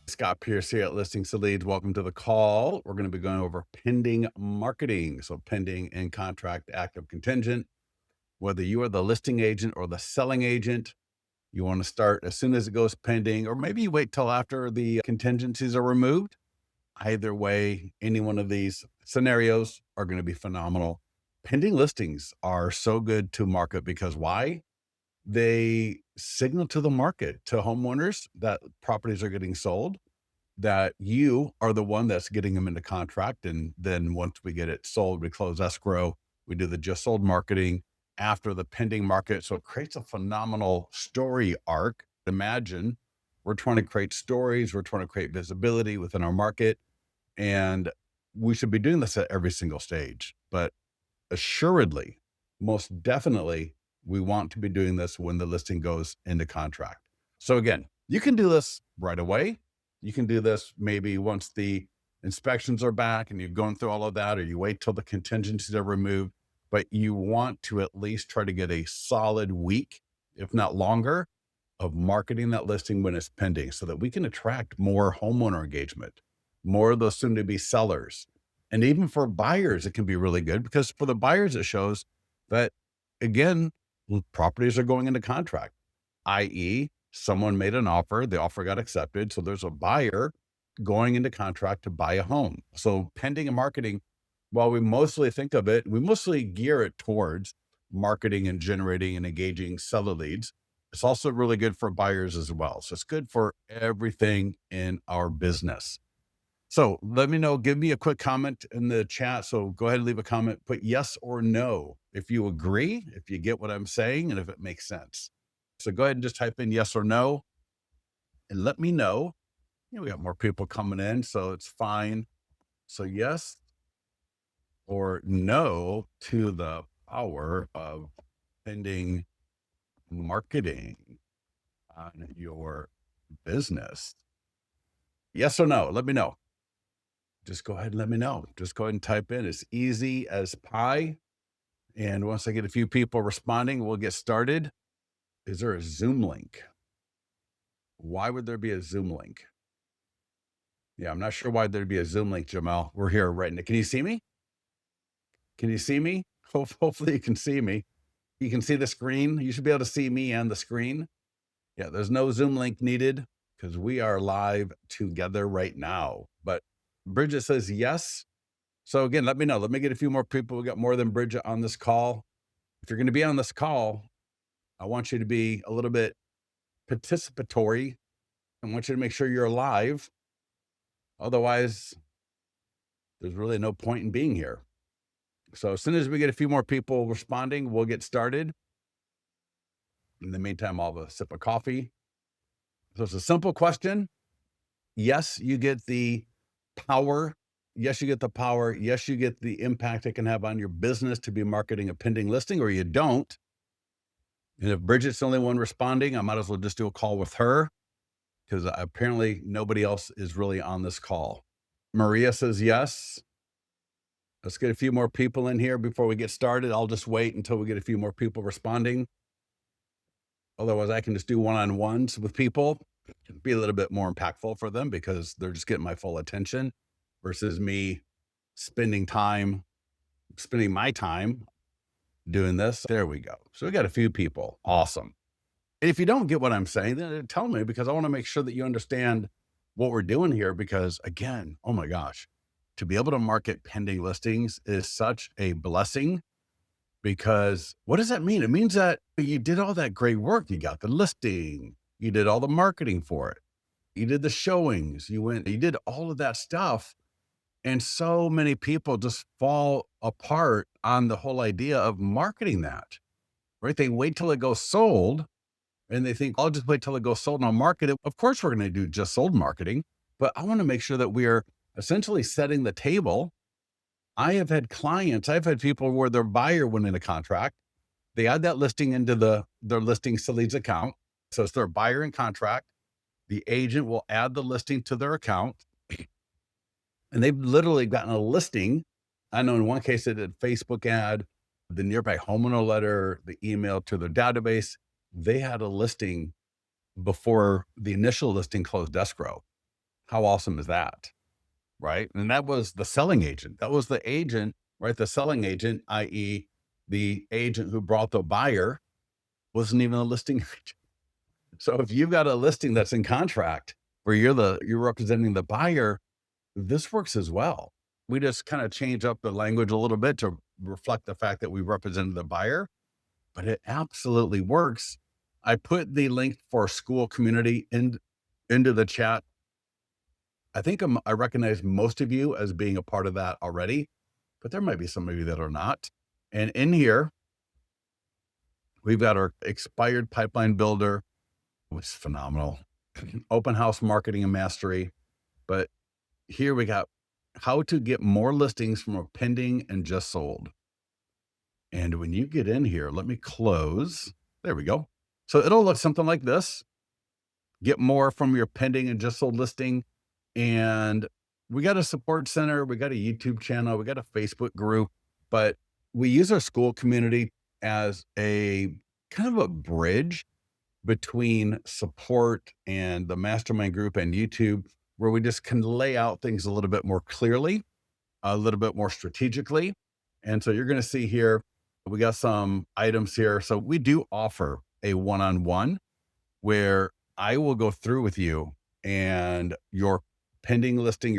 Scott Pierce here at Listings to Leads. Welcome to the call. We're going to be going over pending marketing. So pending, in contract, active, contingent. Whether you are the listing agent or the selling agent, you want to start as soon as it goes pending, or maybe you wait till after the contingencies are removed. Either way, any one of these scenarios are going to be phenomenal. Pending listings are so good to market because why? They signal to the market, to homeowners, that properties are getting sold, that you are the one that's getting them into contract. And then once we get it sold, we close escrow, we do the just sold marketing after the pending market. So it creates a phenomenal story arc. Imagine we're trying to create stories, we're trying to create visibility within our market, and we should be doing this at every single stage. But assuredly, most definitely, we want to be doing this when the listing goes into contract. So again, you can do this right away. You can do this maybe once the inspections are back and you've gone through all of that, or you wait till the contingencies are removed, but you want to at least try to get a solid week, if not longer, of marketing that listing when it's pending so that we can attract more homeowner engagement, more of those soon-to-be sellers. And even for buyers, it can be really good because for the buyers, it shows that, again, properties are going into contract, i.e., someone made an offer, the offer got accepted. So there's a buyer going into contract to buy a home. So pending and marketing, while we mostly think of it, we mostly gear it towards marketing and generating and engaging seller leads. It's also really good for buyers as well. So it's good for everything in our business. So let me know, give me a quick comment in the chat. So go ahead and leave a comment, put yes or no if you agree, if you get what I'm saying, and if it makes sense. So go ahead and just type in yes or no and let me know. We got more people coming in, so it's fine. So yes or no to the power of pending marketing on your business. Yes or no, let me know. Just go ahead and let me know. Just go ahead and type in. It's easy as pie. And once I get a few people responding, we'll get started. Is there a Zoom link? Why would there be a Zoom link? Yeah, I'm not sure why there'd be a Zoom link, Jamal. We're here right now. Can you see me? Can you see me? Hopefully you can see me. You can see the screen. You should be able to see me and the screen. Yeah, there's no Zoom link needed because we are live together right now. But Bridget says yes. So again, let me know. Let me get a few more people. We got more than Bridget on this call. If you're going to be on this call, I want you to be a little bit participatory. I want you to make sure you're alive. Otherwise, there's really no point in being here. So as soon as we get a few more people responding, we'll get started. In the meantime, I'll have a sip of coffee. So it's a simple question. Yes, you get the power. Yes, you get the power. Yes, you get the impact it can have on your business to be marketing a pending listing, or you don't. And if Bridget's the only one responding, I might as well just do a call with her because apparently nobody else is really on this call. Maria says yes. Let's get a few more people in here before we get started. I'll just wait until we get a few more people responding. Otherwise, I can just do one-on-ones with people. It'd be a little bit more impactful for them because they're just getting my full attention versus me spending my time doing this. There we go. So we got a few people. Awesome. And if you don't get what I'm saying, then tell me because I want to make sure that you understand what we're doing here because again, oh my gosh, to be able to market pending listings is such a blessing because what does that mean? It means that you did all that great work. You got the listing, you did all the marketing for it. You did the showings, you did all of that stuff. And so many people just fall apart on the whole idea of marketing that, right? They wait till it goes sold and they think, I'll just wait till it goes sold and I'll market it. Of course, we're going to do just sold marketing, but I want to make sure that we are essentially setting the table. I've had people where their buyer went into contract. They add that listing into their listing to leads account. So it's their buyer in contract. The agent will add the listing to their account. And they've literally gotten a listing. I know in one case they did a Facebook ad the nearby homeowner letter, the email to their database. They had a listing before the initial listing closed escrow. How awesome is that? Right. And that was the selling agent. That was the agent, right? The selling agent, i.e., the agent who brought the buyer, wasn't even a listing agent. So if you've got a listing that's in contract where you're representing the buyer, this works as well. We just kind of change up the language a little bit to reflect the fact that we represented the buyer, but it absolutely works. I put the link for Skool community into the chat. I think I recognize most of you as being a part of that already, but there might be some of you that are not. And in here, we've got our expired pipeline builder, which is phenomenal, open house marketing and mastery. But here we got how to get more listings from a pending and just sold. And when you get in here, let me close. There we go. So it'll look something like this. Get more from your pending and just sold listing. And we got a support center, we got a YouTube channel, we got a Facebook group, but we use our Skool community as a kind of a bridge between support and the mastermind group and YouTube, where we just can lay out things a little bit more clearly, a little bit more strategically. And so you're going to see here, we got some items here. So we do offer a one-on-one where I will go through with you and your pending listing,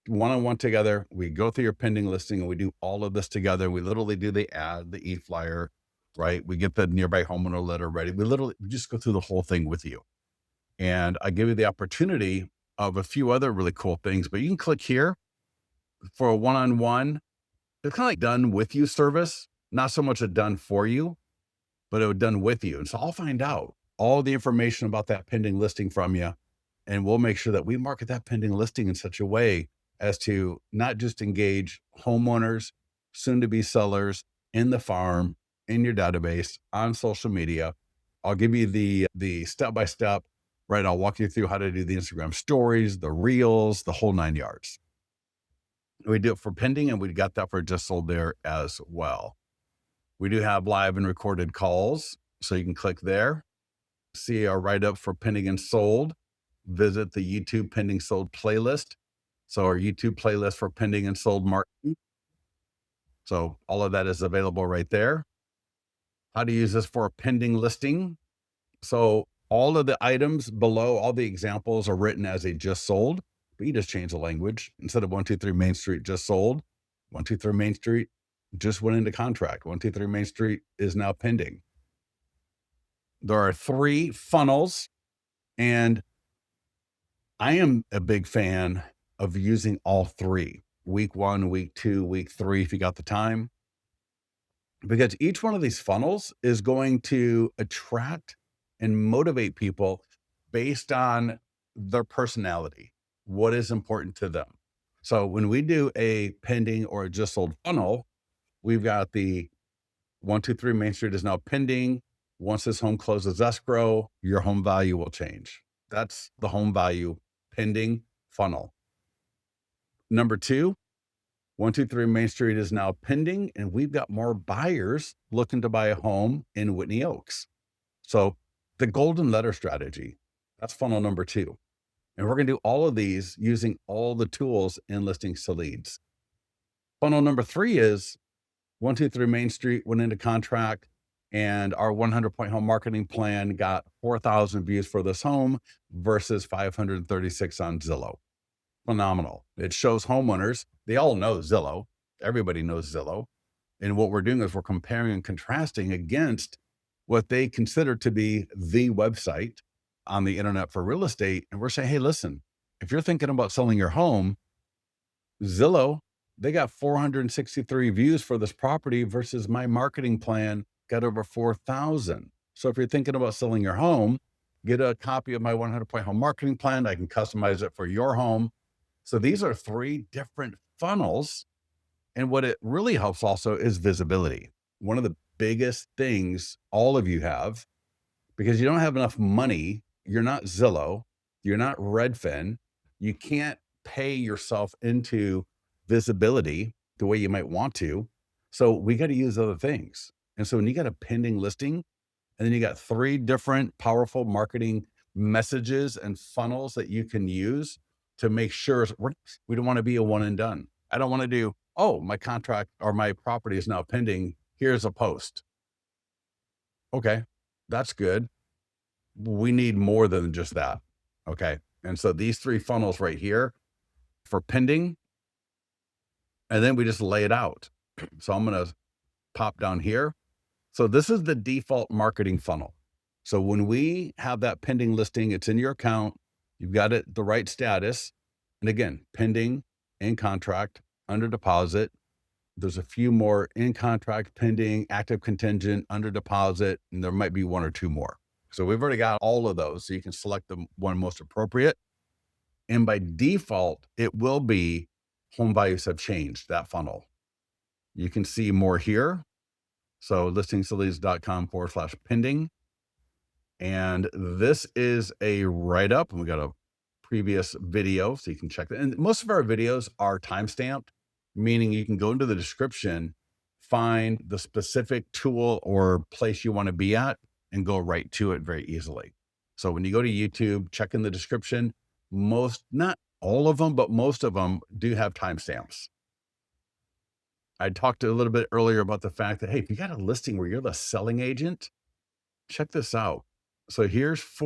one-on-one together. We go through your pending listing and we do all of this together. We literally do the ad, the e-flyer, right? We get the nearby homeowner letter ready. We just go through the whole thing with you. And I give you the opportunity of a few other really cool things, but you can click here for a one-on-one. It's kind of like done with you service, not so much a done for you, but it was done with you. And so I'll find out all the information about that pending listing from you. And we'll make sure that we market that pending listing in such a way as to not just engage homeowners, soon to be sellers in the farm, in your database, on social media. I'll give you the step-by-step, right? I'll walk you through how to do the Instagram stories, the reels, the whole 9 yards. We do it for pending and we got that for just sold there as well. We do have live and recorded calls, so you can click there, see our write-up for pending and sold, visit the YouTube pending sold playlist. So our YouTube playlist for pending and sold marketing. So all of that is available right there. How to use this for a pending listing. So all of the items below, all the examples are written as a just sold, but you just change the language. Instead of 123 Main Street just sold, 123 Main Street just went into contract. 123 Main Street is now pending. There are 3 funnels, and I am a big fan of using all 3. Week 1, week 2, week 3, if you got the time, because each one of these funnels is going to attract and motivate people based on their personality, what is important to them. So when we do a pending or a just sold funnel, we've got the 123 Main Street is now pending. Once this home closes escrow, your home value will change. That's the home value pending funnel. Number 2, 123 Main Street is now pending, and we've got more buyers looking to buy a home in Whitney Oaks. So the golden letter strategy, that's funnel number 2. And we're going to do all of these using all the tools in Listings to Leads. Funnel number 3 is 123 Main Street went into contract, and our 100-point home marketing plan got 4,000 views for this home versus 536 on Zillow. Phenomenal. It shows homeowners, they all know Zillow. Everybody knows Zillow. And what we're doing is we're comparing and contrasting against what they consider to be the website on the internet for real estate. And we're saying, hey, listen, if you're thinking about selling your home, Zillow, they got 463 views for this property versus my marketing plan got over 4,000. So if you're thinking about selling your home, get a copy of my 100-point home marketing plan. I can customize it for your home. So these are 3 different funnels. And what it really helps also is visibility. One of the biggest things all of you have, because you don't have enough money, you're not Zillow, you're not Redfin, you can't pay yourself into visibility the way you might want to. So we got to use other things. And so when you got a pending listing, and then you got 3 different powerful marketing messages and funnels that you can use to make sure we don't want to be a one and done. I don't want to do, oh, my contract or my property is now pending. Here's a post. Okay, that's good. We need more than just that. Okay. And so these 3 funnels right here for pending, and then we just lay it out. So I'm going to pop down here. So this is the default marketing funnel. So when we have that pending listing, it's in your account, you've got it the right status. And again, pending, in contract, under deposit. There's a few more: in contract, pending, active contingent, under deposit, and there might be 1 or 2 more. So we've already got all of those. So you can select the one most appropriate. And by default, it will be home values have changed, that funnel. You can see more here. So listingsleads.com/pending. And this is a write-up, and we got a previous video, so you can check that. And most of our videos are timestamped, meaning you can go into the description, find the specific tool or place you want to be at, and go right to it very easily. So when you go to YouTube, check in the description. Not all of them, but most of them do have timestamps. I talked a little bit earlier about the fact that, hey, if you got a listing where you're the selling agent, check this out. So this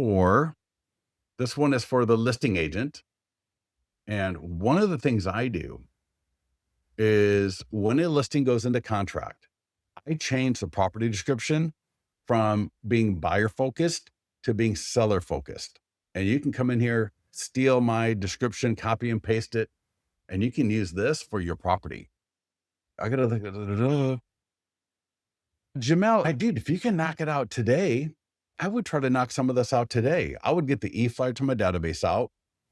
one is for the listing agent. And one of the things I do is when a listing goes into contract, I change the property description from being buyer focused to being seller focused. And you can come in here, steal my description, copy and paste it, and you can use this for your property. I gotta think, Jamel, dude, if you can knock it out today, I would try to knock some of this out today. I would get the e-flyer to my database out.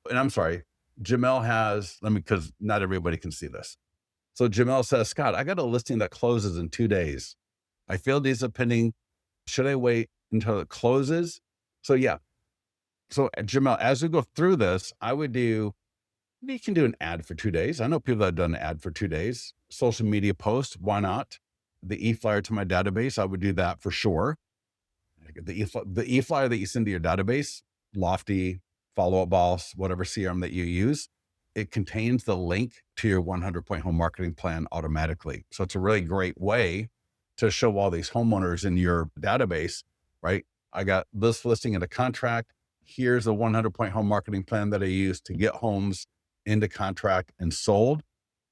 And I'm sorry, Jamel has, because not everybody can see this. So Jamel says, Scott, I got a listing that closes in 2 days. I feel these are pending. Should I wait until it closes? So yeah. So Jamel, as we go through this, you can do an ad for 2 days. I know people that have done an ad for 2 days. Social media post, why not? The e-flyer to my database, I would do that for sure. The e-flyer that you send to your database, Lofty, Follow Up Boss, whatever CRM that you use, it contains the link to your 100-point home marketing plan automatically. So it's a really great way to show all these homeowners in your database, right? I got this listing in a contract. Here's a 100-point home marketing plan that I use to get homes into contract and sold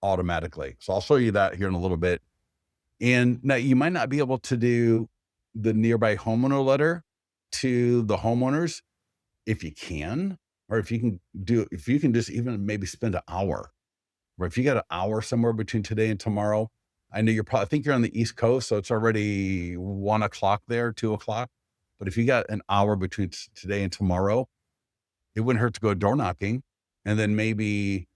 automatically. So I'll show you that here in a little bit. And now you might not be able to do the nearby homeowner letter to the homeowners if you can, or if you can just even maybe spend an hour, or if you got an hour somewhere between today and tomorrow. I know I think you're on the East Coast, so it's already 1:00 there, 2:00. But if you got an hour between today and tomorrow, it wouldn't hurt to go door knocking. And then maybe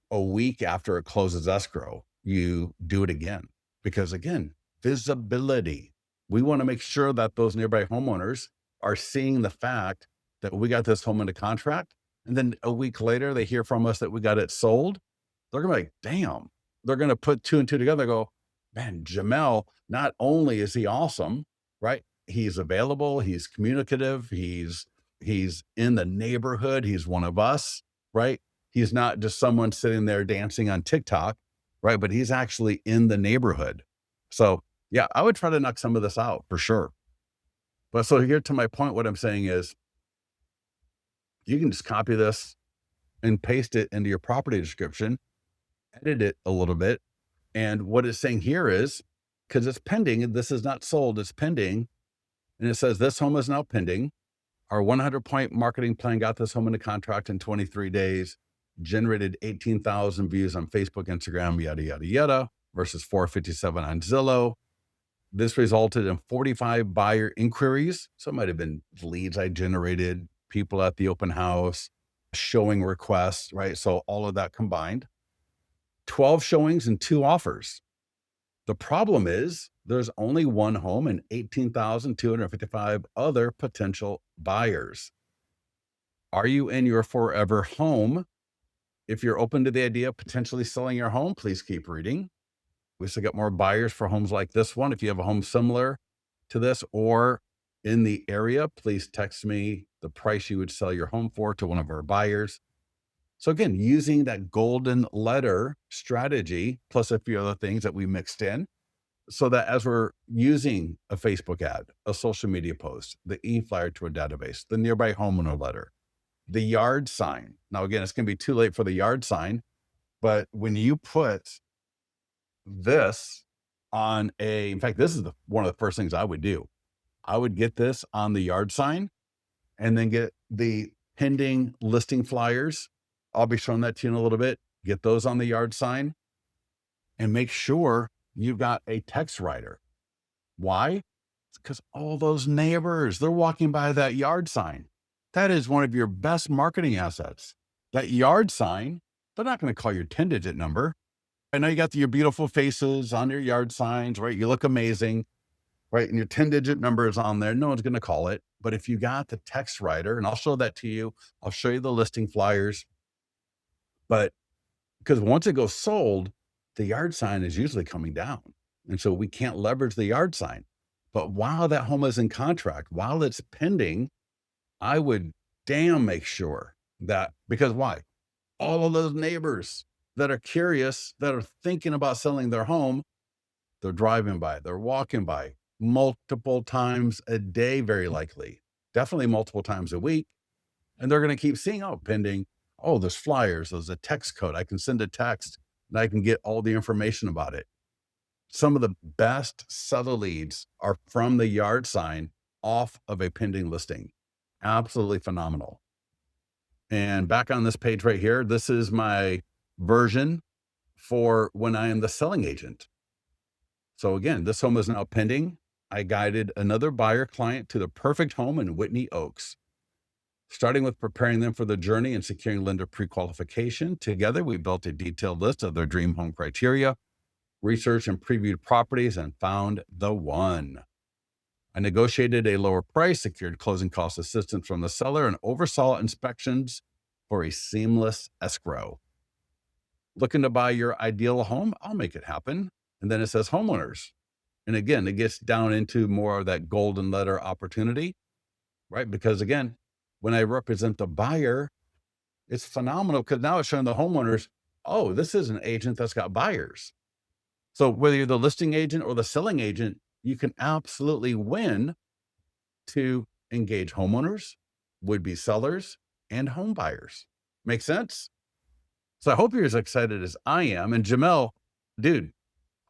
a week after it closes escrow, you do it again. Because again, visibility. We want to make sure that those nearby homeowners are seeing the fact that we got this home into contract. And then a week later, they hear from us that we got it sold. They're going to be like, damn. They're going to put 2 and 2 together and go, man, Jamel, not only is he awesome, right? He's available. He's communicative. He's in the neighborhood. He's one of us, right? He's not just someone sitting there dancing on TikTok, right? But he's actually in the neighborhood. So yeah, I would try to knock some of this out for sure. But so here to my point, what I'm saying is you can just copy this and paste it into your property description, edit it a little bit. And what it's saying here is, because it's pending, and this is not sold, it's pending. And it says this home is now pending. Our 100-point marketing plan got this home into contract in 23 days, generated 18,000 views on Facebook, Instagram, yada, yada, yada, versus 457 on Zillow. This resulted in 45 buyer inquiries. So it might have been leads I generated, people at the open house, showing requests, right? So all of that combined. 12 showings and 2 offers. The problem is there's only 1 home and 18,255 other potential buyers. Are you in your forever home? If you're open to the idea of potentially selling your home, please keep reading. We still got more buyers for homes like this one. If you have a home similar to this or in the area, please text me the price you would sell your home for to one of our buyers. So again, using that golden letter strategy, plus a few other things that we mixed in, so that as we're using a Facebook ad, a social media post, the e-flyer to a database, the nearby homeowner letter, the yard sign. Now, again, it's going to be too late for the yard sign, but when you put this in fact, this is one of the first things I would do. I would get this on the yard sign and then get the pending listing flyers. I'll be showing that to you in a little bit. Get those on the yard sign and make sure you've got a text writer. Why? It's because all those neighbors, they're walking by that yard sign. That is one of your best marketing assets. That yard sign, they're not going to call your 10-digit number. I know you got your beautiful faces on your yard signs, right? You look amazing, right? And your 10-digit number is on there. No one's going to call it. But if you got the text writer, and I'll show that to you, I'll show you the listing flyers. But because once it goes sold, the yard sign is usually coming down. And so we can't leverage the yard sign. But while that home is in contract, while it's pending, I would make sure that, because why? All of those neighbors that are curious, that are thinking about selling their home, they're driving by, they're walking by multiple times a day, very likely, definitely multiple times a week. And they're going to keep seeing, oh, pending. Oh, there's flyers. There's a text code. I can send a text and I can get all the information about it. Some of the best seller leads are from the yard sign off of a pending listing. Absolutely phenomenal. And back on this page right here, this is my version for when I am the selling agent. So again, this home is now pending. I guided another buyer client to the perfect home in Whitney Oaks. Starting with preparing them for the journey and securing lender pre-qualification, together we built a detailed list of their dream home criteria, researched and previewed properties, and found the one. I negotiated a lower price, secured closing cost assistance from the seller, and oversaw inspections for a seamless escrow. Looking to buy your ideal home? I'll make it happen. And then it says homeowners. And again, it gets down into more of that golden letter opportunity, right? Because again, when I represent the buyer, it's phenomenal because now it's showing the homeowners, oh, this is an agent that's got buyers. So whether you're the listing agent or the selling agent, you can absolutely win to engage homeowners, would-be sellers, and home buyers. Make sense? So I hope you're as excited as I am. And Jamel, dude,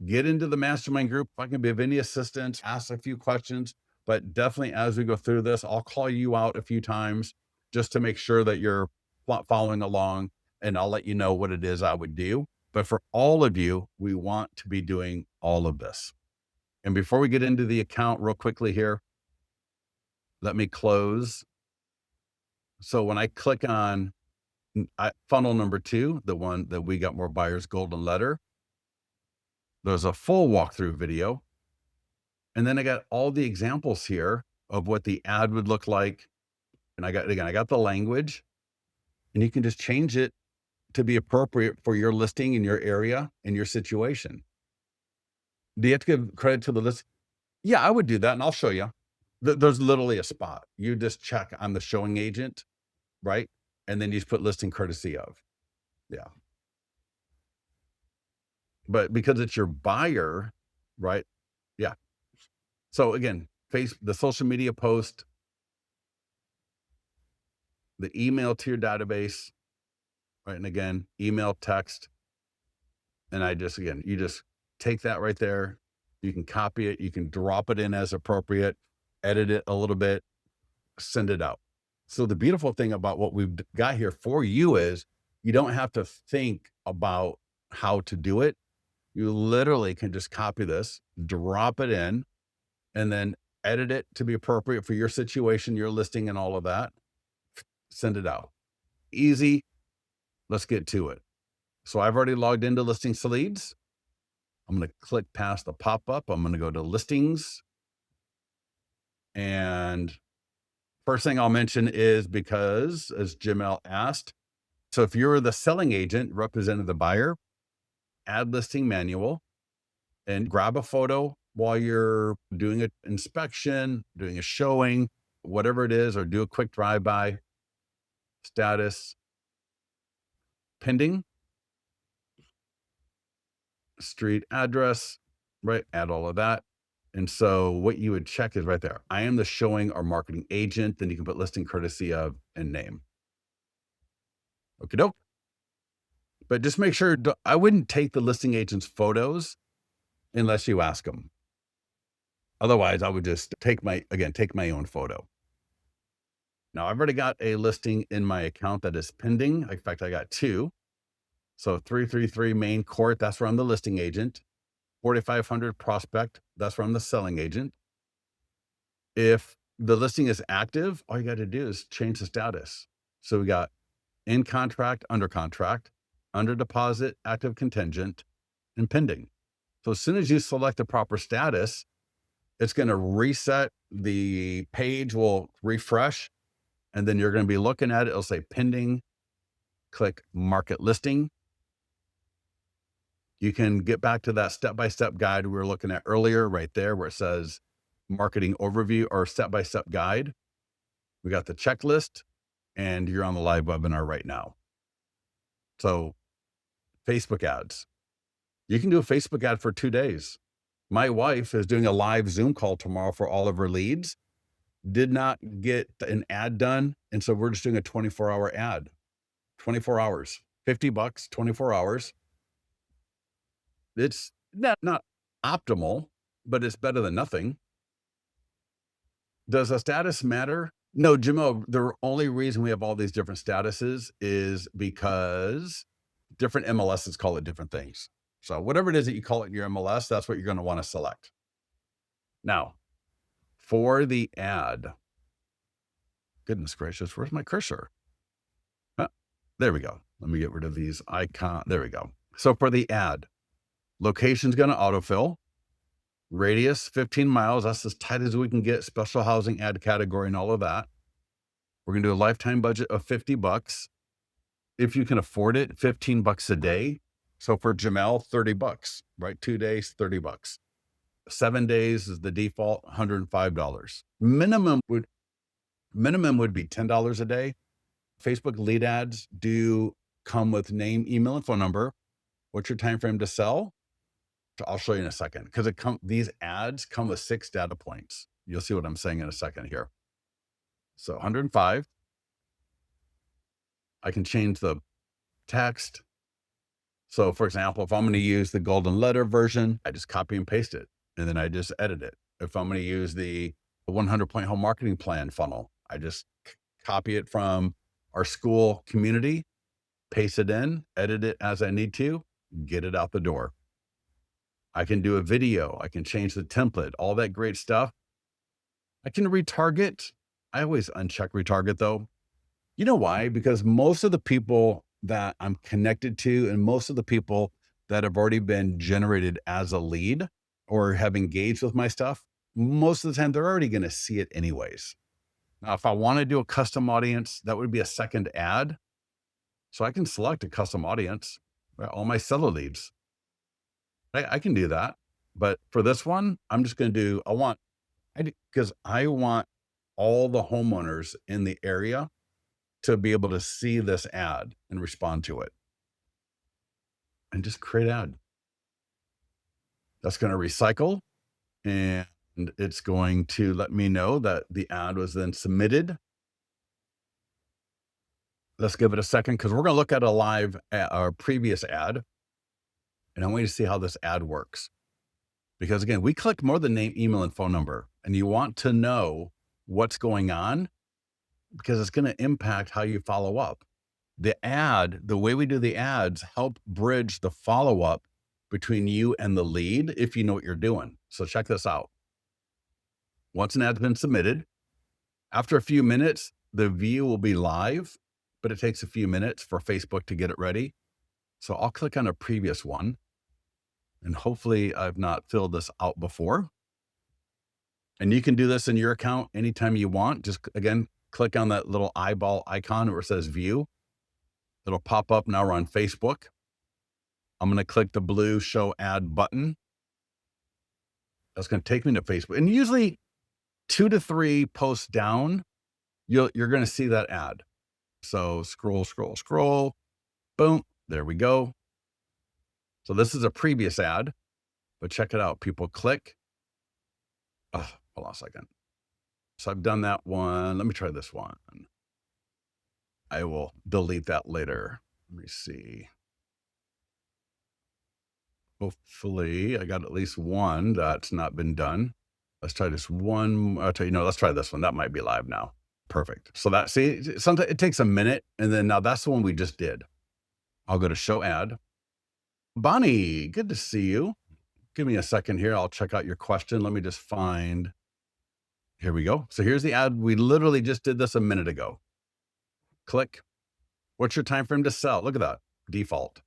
get into the mastermind group. If I can be of any assistance, ask a few questions. But definitely as we go through this, I'll call you out a few times just to make sure that you're following along, and I'll let you know what it is I would do. But for all of you, we want to be doing all of this. And before we get into the account real quickly here, let me close. So when I click on funnel number 2, the one that we got more buyers golden letter, there's a full walkthrough video. And then I got all the examples here of what the ad would look like. And I got the language, and you can just change it to be appropriate for your listing in your area and your situation. Do you have to give credit to the list? Yeah, I would do that. And I'll show you. There's literally a spot. You just check I'm the showing agent, right? And then you just put listing courtesy of. Yeah. But because it's your buyer, right? Yeah. So again, the social media post, the email to your database, right? And again, email, text. And you just take that right there. You can copy it. You can drop it in as appropriate, edit it a little bit, send it out. So the beautiful thing about what we've got here for you is you don't have to think about how to do it. You literally can just copy this, drop it in, and then edit it to be appropriate for your situation, your listing, and all of that. Send it out. Easy. Let's get to it. So I've already logged into Listings Leads. I'm going to click past the pop-up. I'm going to go to Listings. And first thing I'll mention is, because, as Jamel asked, so if you're the selling agent representing the buyer, add listing manual. and grab a photo while you're doing an inspection, doing a showing, whatever it is, or do a quick drive-by. Status, pending, street address, right? Add all of that. And so what you would check is right there. I am the showing or marketing agent. Then you can put listing courtesy of and name. Okay, doke. But just make sure I wouldn't take the listing agent's photos unless you ask them. Otherwise, I would just take my own photo. Now I've already got a listing in my account that is pending. In fact, I got two. So 333 Main Court, that's where I'm the listing agent. 4500 Prospect, that's where I'm the selling agent. If the listing is active, all you got to do is change the status. So we got in contract, under deposit, active contingent, and pending. So as soon as you select the proper status, it's going to reset, the page will refresh, and then you're going to be looking at it. It'll say pending, click market listing. You can get back to that step-by-step guide we were looking at earlier, right there where it says marketing overview or step-by-step guide. We got the checklist, and you're on the live webinar right now. So Facebook ads. You can do a Facebook ad for 2 days. My wife is doing a live Zoom call tomorrow for all of her leads. Did not get an ad done. And so we're just doing a 24-hour ad, 24 hours, $50, 24 hours. It's not optimal, but it's better than nothing. Does a status matter? No, Jamo, the only reason we have all these different statuses is because different MLSs call it different things. So whatever it is that you call it in your MLS, that's what you're going to want to select. Now, for the ad, goodness gracious, where's my cursor? There we go. Let me get rid of these icons. There we go. So for the ad, location's going to autofill. Radius, 15 miles. That's as tight as we can get. Special housing ad category and all of that. We're going to do a lifetime budget of $50. If you can afford it, $15 a day. So for Jamel, $30, right? 2 days, $30. 7 days is the default, $105. Minimum would be $10 a day. Facebook lead ads do come with name, email, and phone number. What's your time frame to sell? I'll show you in a second, because these ads come with 6 data points. You'll see what I'm saying in a second here. So 105. I can change the text. So for example, if I'm going to use the golden letter version, I just copy and paste it, and then I just edit it. If I'm going to use the 100-point home marketing plan funnel, I just copy it from our Skool community, paste it in, edit it as I need to, get it out the door. I can do a video. I can change the template, all that great stuff. I can retarget. I always uncheck retarget though. You know why? Because most of the people that I'm connected to and most of the people that have already been generated as a lead or have engaged with my stuff, most of the time they're already going to see it anyways. Now, if I want to do a custom audience, that would be a second ad. So I can select a custom audience, right? All my seller leads. I can do that. But for this one, I'm just going to do, because I want all the homeowners in the area to be able to see this ad and respond to it. And just create ad. That's going to recycle, and it's going to let me know that the ad was then submitted. Let's give it a second, because we're going to look at our previous ad, and I want you to see how this ad works. Because again, we collect more than name, email, and phone number, and you want to know what's going on because it's going to impact how you follow up. The way we do the ads help bridge the follow-up between you and the lead if you know what you're doing. So check this out. Once an ad's been submitted, after a few minutes, the view will be live, but it takes a few minutes for Facebook to get it ready. So I'll click on a previous one, and hopefully I've not filled this out before. And you can do this in your account anytime you want. Just again, click on that little eyeball icon where it says view. It'll pop up. Now we're on Facebook. I'm going to click the blue show ad button. That's going to take me to Facebook. And usually 2 to 3 posts down, you're going to see that ad. So scroll, scroll, scroll, boom, there we go. So this is a previous ad, but check it out. People click. Oh, hold on a second. So I've done that one. Let me try this one. I will delete that later. Let me see. Hopefully I got at least one that's not been done. Let's try this one. I'll tell you, no, let's try this one. That might be live now. Perfect. So that, see, sometimes it takes a minute. And then now that's the one we just did. I'll go to show ad. Bonnie, good to see you. Give me a second here. I'll check out your question. Let me just find, here we go. So here's the ad. We literally just did this a minute ago. Click. What's your time frame to sell? Look at that. Default.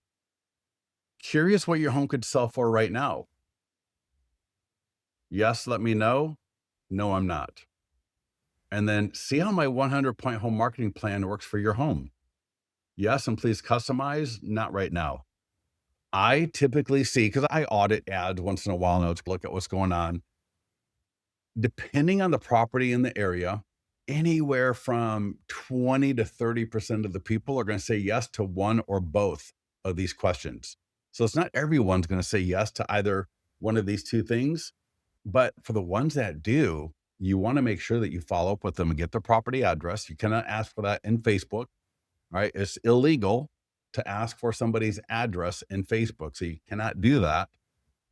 Curious what your home could sell for right now. Yes, let me know. No, I'm not. And then see how my 100-point home marketing plan works for your home. Yes, and please customize. Not right now. I typically see, because I audit ads once in a while now to look at what's going on. Depending on the property in the area, anywhere from 20 to 30% of the people are going to say yes to one or both of these questions. So it's not everyone's going to say yes to either one of these two things. But for the ones that do, you want to make sure that you follow up with them and get their property address. You cannot ask for that in Facebook, right? It's illegal to ask for somebody's address in Facebook. So you cannot do that.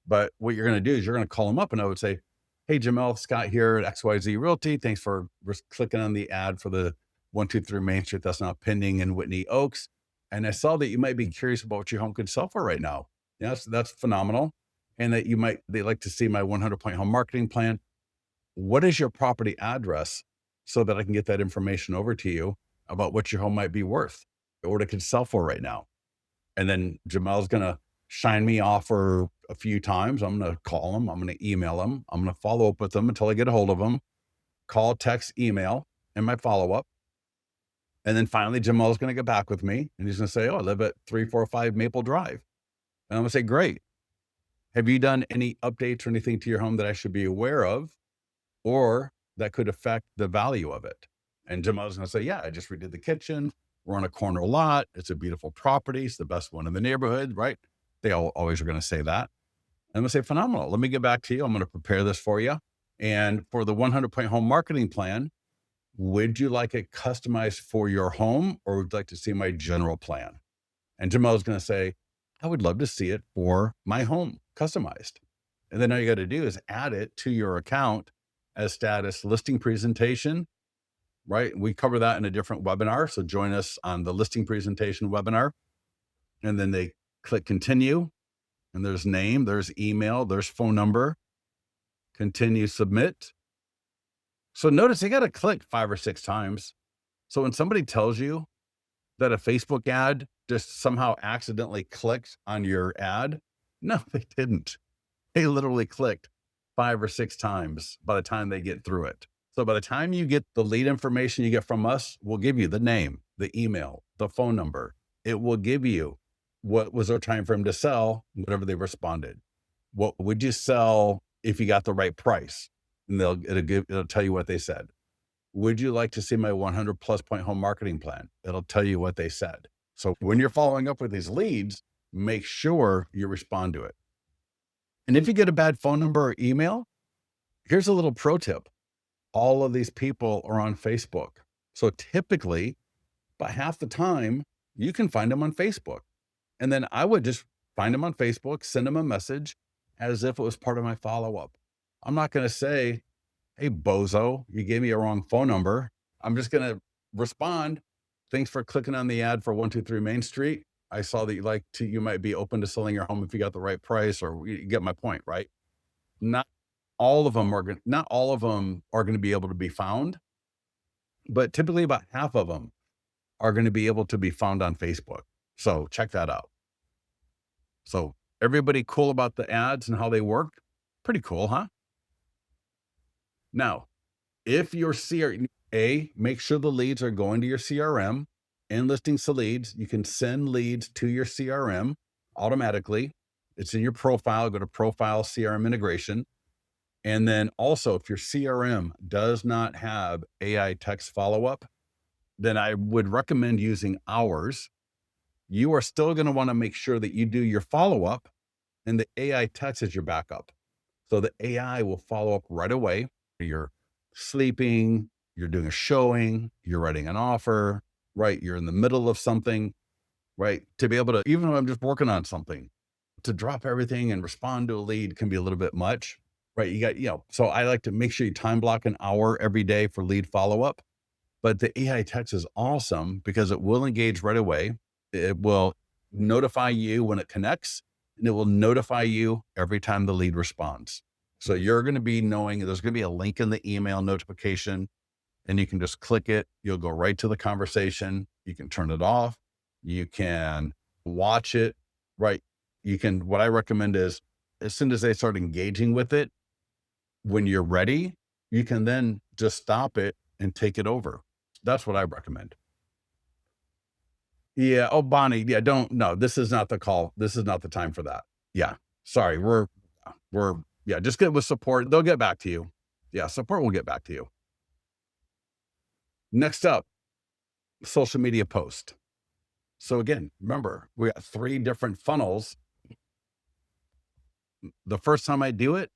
But what you're going to do is you're going to call them up and I would say, hey, Jamel, Scott here at XYZ Realty. Thanks for clicking on the ad for the 123 Main Street that's now pending in Whitney Oaks. And I saw that you might be curious about what your home could sell for right now. Yes, that's phenomenal. And that they like to see my 100-point home marketing plan. What is your property address so that I can get that information over to you about what your home might be worth or what it could sell for right now? And then Jamel's going to shine me off for a few times. I'm going to call them. I'm going to email them. I'm going to follow up with them until I get a hold of them. Call, text, email, and my follow-up. And then finally, Jamel's going to get back with me and he's going to say, oh, I live at 345 Maple Drive. And I'm going to say, great. Have you done any updates or anything to your home that I should be aware of or that could affect the value of it? And Jamel's going to say, yeah, I just redid the kitchen. We're on a corner lot. It's a beautiful property. It's the best one in the neighborhood, right? They always are going to say that. And I'm going to say, phenomenal. Let me get back to you. I'm going to prepare this for you. And for the 100-point home marketing plan, would you like it customized for your home or would you like to see my general plan? And Jamel's going to say, I would love to see it for my home customized. And then all you got to do is add it to your account as status listing presentation, right? We cover that in a different webinar. So join us on the listing presentation webinar. And then they click continue. And there's name, there's email, there's phone number, continue, submit. So notice they got to click 5 or 6 times. So when somebody tells you that a Facebook ad just somehow accidentally clicked on your ad, no, they didn't. They literally clicked 5 or 6 times by the time they get through it. So by the time you get the lead information you get from us, we'll give you the name, the email, the phone number. It will give you what was their time frame to sell, whatever they responded. What would you sell if you got the right price? And it'll tell you what they said. Would you like to see my 100+ point home marketing plan? It'll tell you what they said. So when you're following up with these leads, make sure you respond to it. And if you get a bad phone number or email, here's a little pro tip. All of these people are on Facebook. So typically, about half the time, you can find them on Facebook. And then I would just find them on Facebook, send them a message as if it was part of my follow-up. I'm not going to say, hey, bozo, you gave me a wrong phone number. I'm just going to respond. Thanks for clicking on the ad for 123 Main Street. I saw that you might be open to selling your home if you got the right price, or you get my point, right? Not all of them are going to be able to be found, but typically about half of them are going to be able to be found on Facebook. So check that out. So everybody cool about the ads and how they work? Pretty cool, huh? Now, if your make sure the leads are going to your CRM and listings to leads. You can send leads to your CRM automatically. It's in your profile. Go to profile CRM integration. And then also, if your CRM does not have AI text follow-up, then I would recommend using ours. You are still going to want to make sure that you do your follow-up and the AI text is your backup. So the AI will follow up right away. You're sleeping, you're doing a showing, you're writing an offer, right? You're in the middle of something, right? To be able to, even though I'm just working on something, to drop everything and respond to a lead can be a little bit much, right? So I like to make sure you time block an hour every day for lead follow up. But the AI text is awesome because it will engage right away. It will notify you when it connects, and it will notify you every time the lead responds. So you're going to be knowing there's going to be a link in the email notification, and you can just click it. You'll go right to the conversation. You can turn it off. You can watch it, right? What I recommend is as soon as they start engaging with it, when you're ready, you can then just stop it and take it over. That's what I recommend. Yeah. Oh, Bonnie. Yeah. Don't, no, this is not the call. This is not the time for that. Yeah. Sorry. Yeah, just get with support. They'll get back to you. Yeah. Support will get back to you. Next up, social media post. So again, remember, we got 3 different funnels. The first time I do it,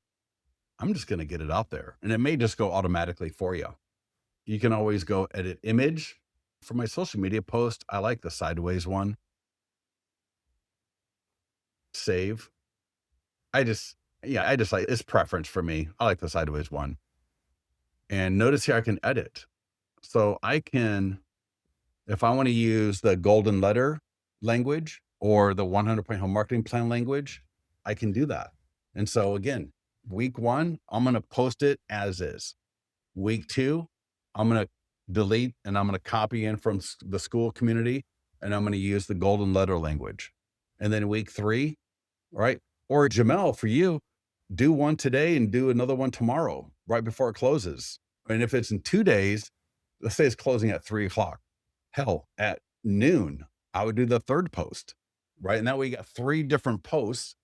I'm just going to get it out there and it may just go automatically for you. You can always go edit image. For my social media post, I like the sideways one. Save. I just, yeah, I just like it's preference for me. I like the sideways one. And notice here I can edit. So I can, if I want to use the golden letter language or the 100-point home marketing plan language, I can do that. And so again, week 1, I'm going to post it as is. Week 2, I'm going to delete and I'm going to copy in from the Skool community and I'm going to use the golden letter language. And then week 3, right? Or Jamel, for you, do one today and do another one tomorrow, right before it closes. And if it's in 2 days, let's say it's closing at 3 o'clock. Hell, at noon, I would do the third post, right? And that way you got 3 different posts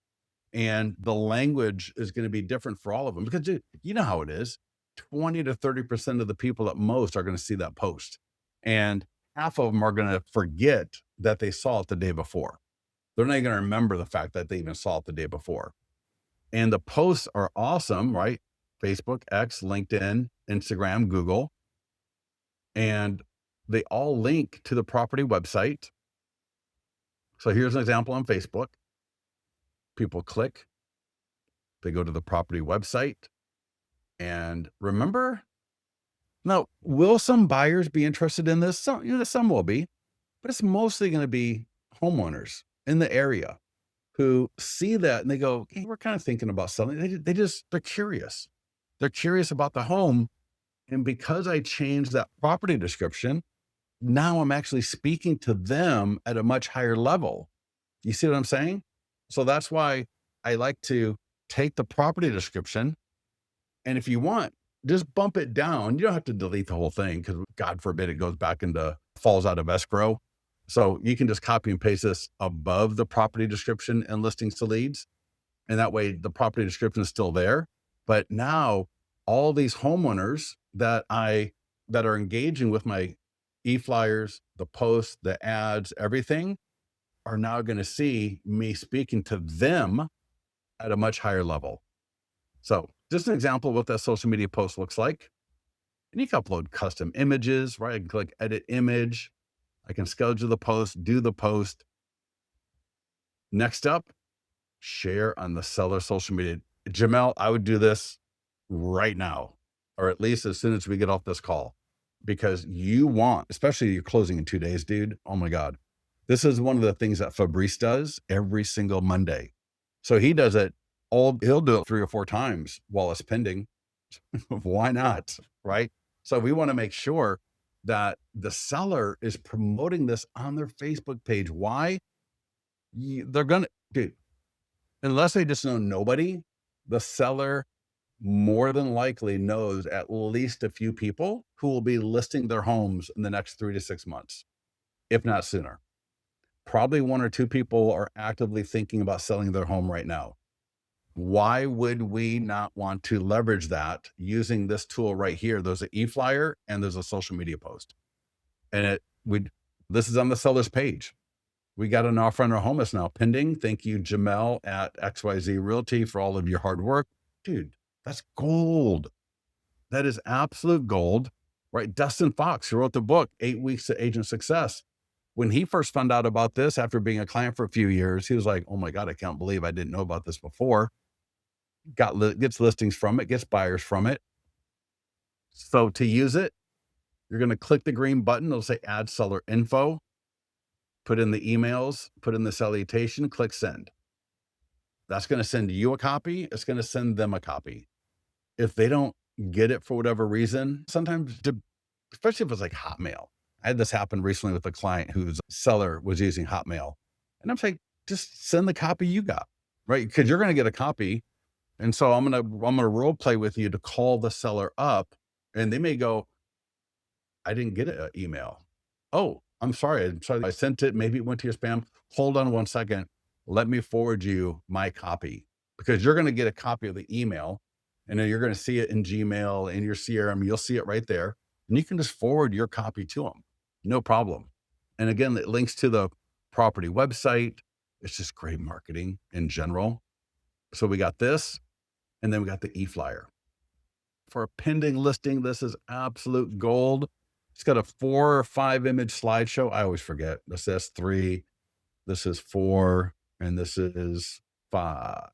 and the language is going to be different for all of them because dude, you know how it is. 20 to 30% of the people at most are going to see that post. And half of them are going to forget that they saw it the day before. They're not going to remember the fact that they even saw it the day before. And the posts are awesome, right? Facebook, X, LinkedIn, Instagram, Google, and they all link to the property website. So here's an example on Facebook. People click, they go to the property website. And remember, now, will some buyers be interested in this? Some will be, but it's mostly going to be homeowners in the area who see that and they go, hey, we're kind of thinking about selling. They're curious. They're curious about the home. And because I changed that property description, now I'm actually speaking to them at a much higher level. You see what I'm saying? So that's why I like to take the property description. And if you want, just bump it down. You don't have to delete the whole thing because God forbid it goes back into falls out of escrow. So you can just copy and paste this above the property description and listings to leads. And that way the property description is still there. But now all these homeowners that are engaging with my e-flyers, the posts, the ads, everything are now going to see me speaking to them at a much higher level. So just an example of what that social media post looks like. And you can upload custom images, right? I can click edit image. I can schedule the post, do the post. Next up, share on the seller social media. Jamel, I would do this right now, or at least as soon as we get off this call, because you want, especially you're closing in 2 days, dude. Oh my God. This is one of the things that Fabrice does every single Monday. So he does it he'll do it 3 or 4 times while it's pending. Why not? Right. So we want to make sure that the seller is promoting this on their Facebook page. Why? They're going to, dude, unless they just know nobody, the seller more than likely knows at least a few people who will be listing their homes in the next 3 to 6 months, if not sooner. Probably 1 or 2 people are actively thinking about selling their home right now. Why would we not want to leverage that using this tool right here? There's an e-flyer and there's a social media post. And this is on the seller's page. We got an offer on our home that's now pending. Thank you, Jamel at XYZ Realty, for all of your hard work. Dude, that's gold. That is absolute gold, right? Dustin Fox, who wrote the book, 8 Weeks to Agent Success. When he first found out about this after being a client for a few years, he was like, oh my God, I can't believe I didn't know about this before. Gets listings from it, gets buyers from it. So to use it, you're going to click the green button. It'll say add seller info, put in the emails, put in the salutation, click send. That's going to send you a copy. It's going to send them a copy. If they don't get it for whatever reason, sometimes, especially if it's like Hotmail. I had this happen recently with a client whose seller was using Hotmail. And I'm saying, just send the copy you got, right? Because you're going to get a copy. And so I'm gonna role play with you to call the seller up, and they may go, I didn't get an email. Oh, I'm sorry. I sent it. Maybe it went to your spam. Hold on 1 second. Let me forward you my copy, because you're going to get a copy of the email, and then you're going to see it in Gmail, in your CRM. You'll see it right there, and you can just forward your copy to them. No problem. And again, it links to the property website. It's just great marketing in general. So we got this, and then we got the e-flyer. For a pending listing, this is absolute gold. It's got a 4 or 5 image slideshow. I always forget. This is 3, this is 4, and this is 5.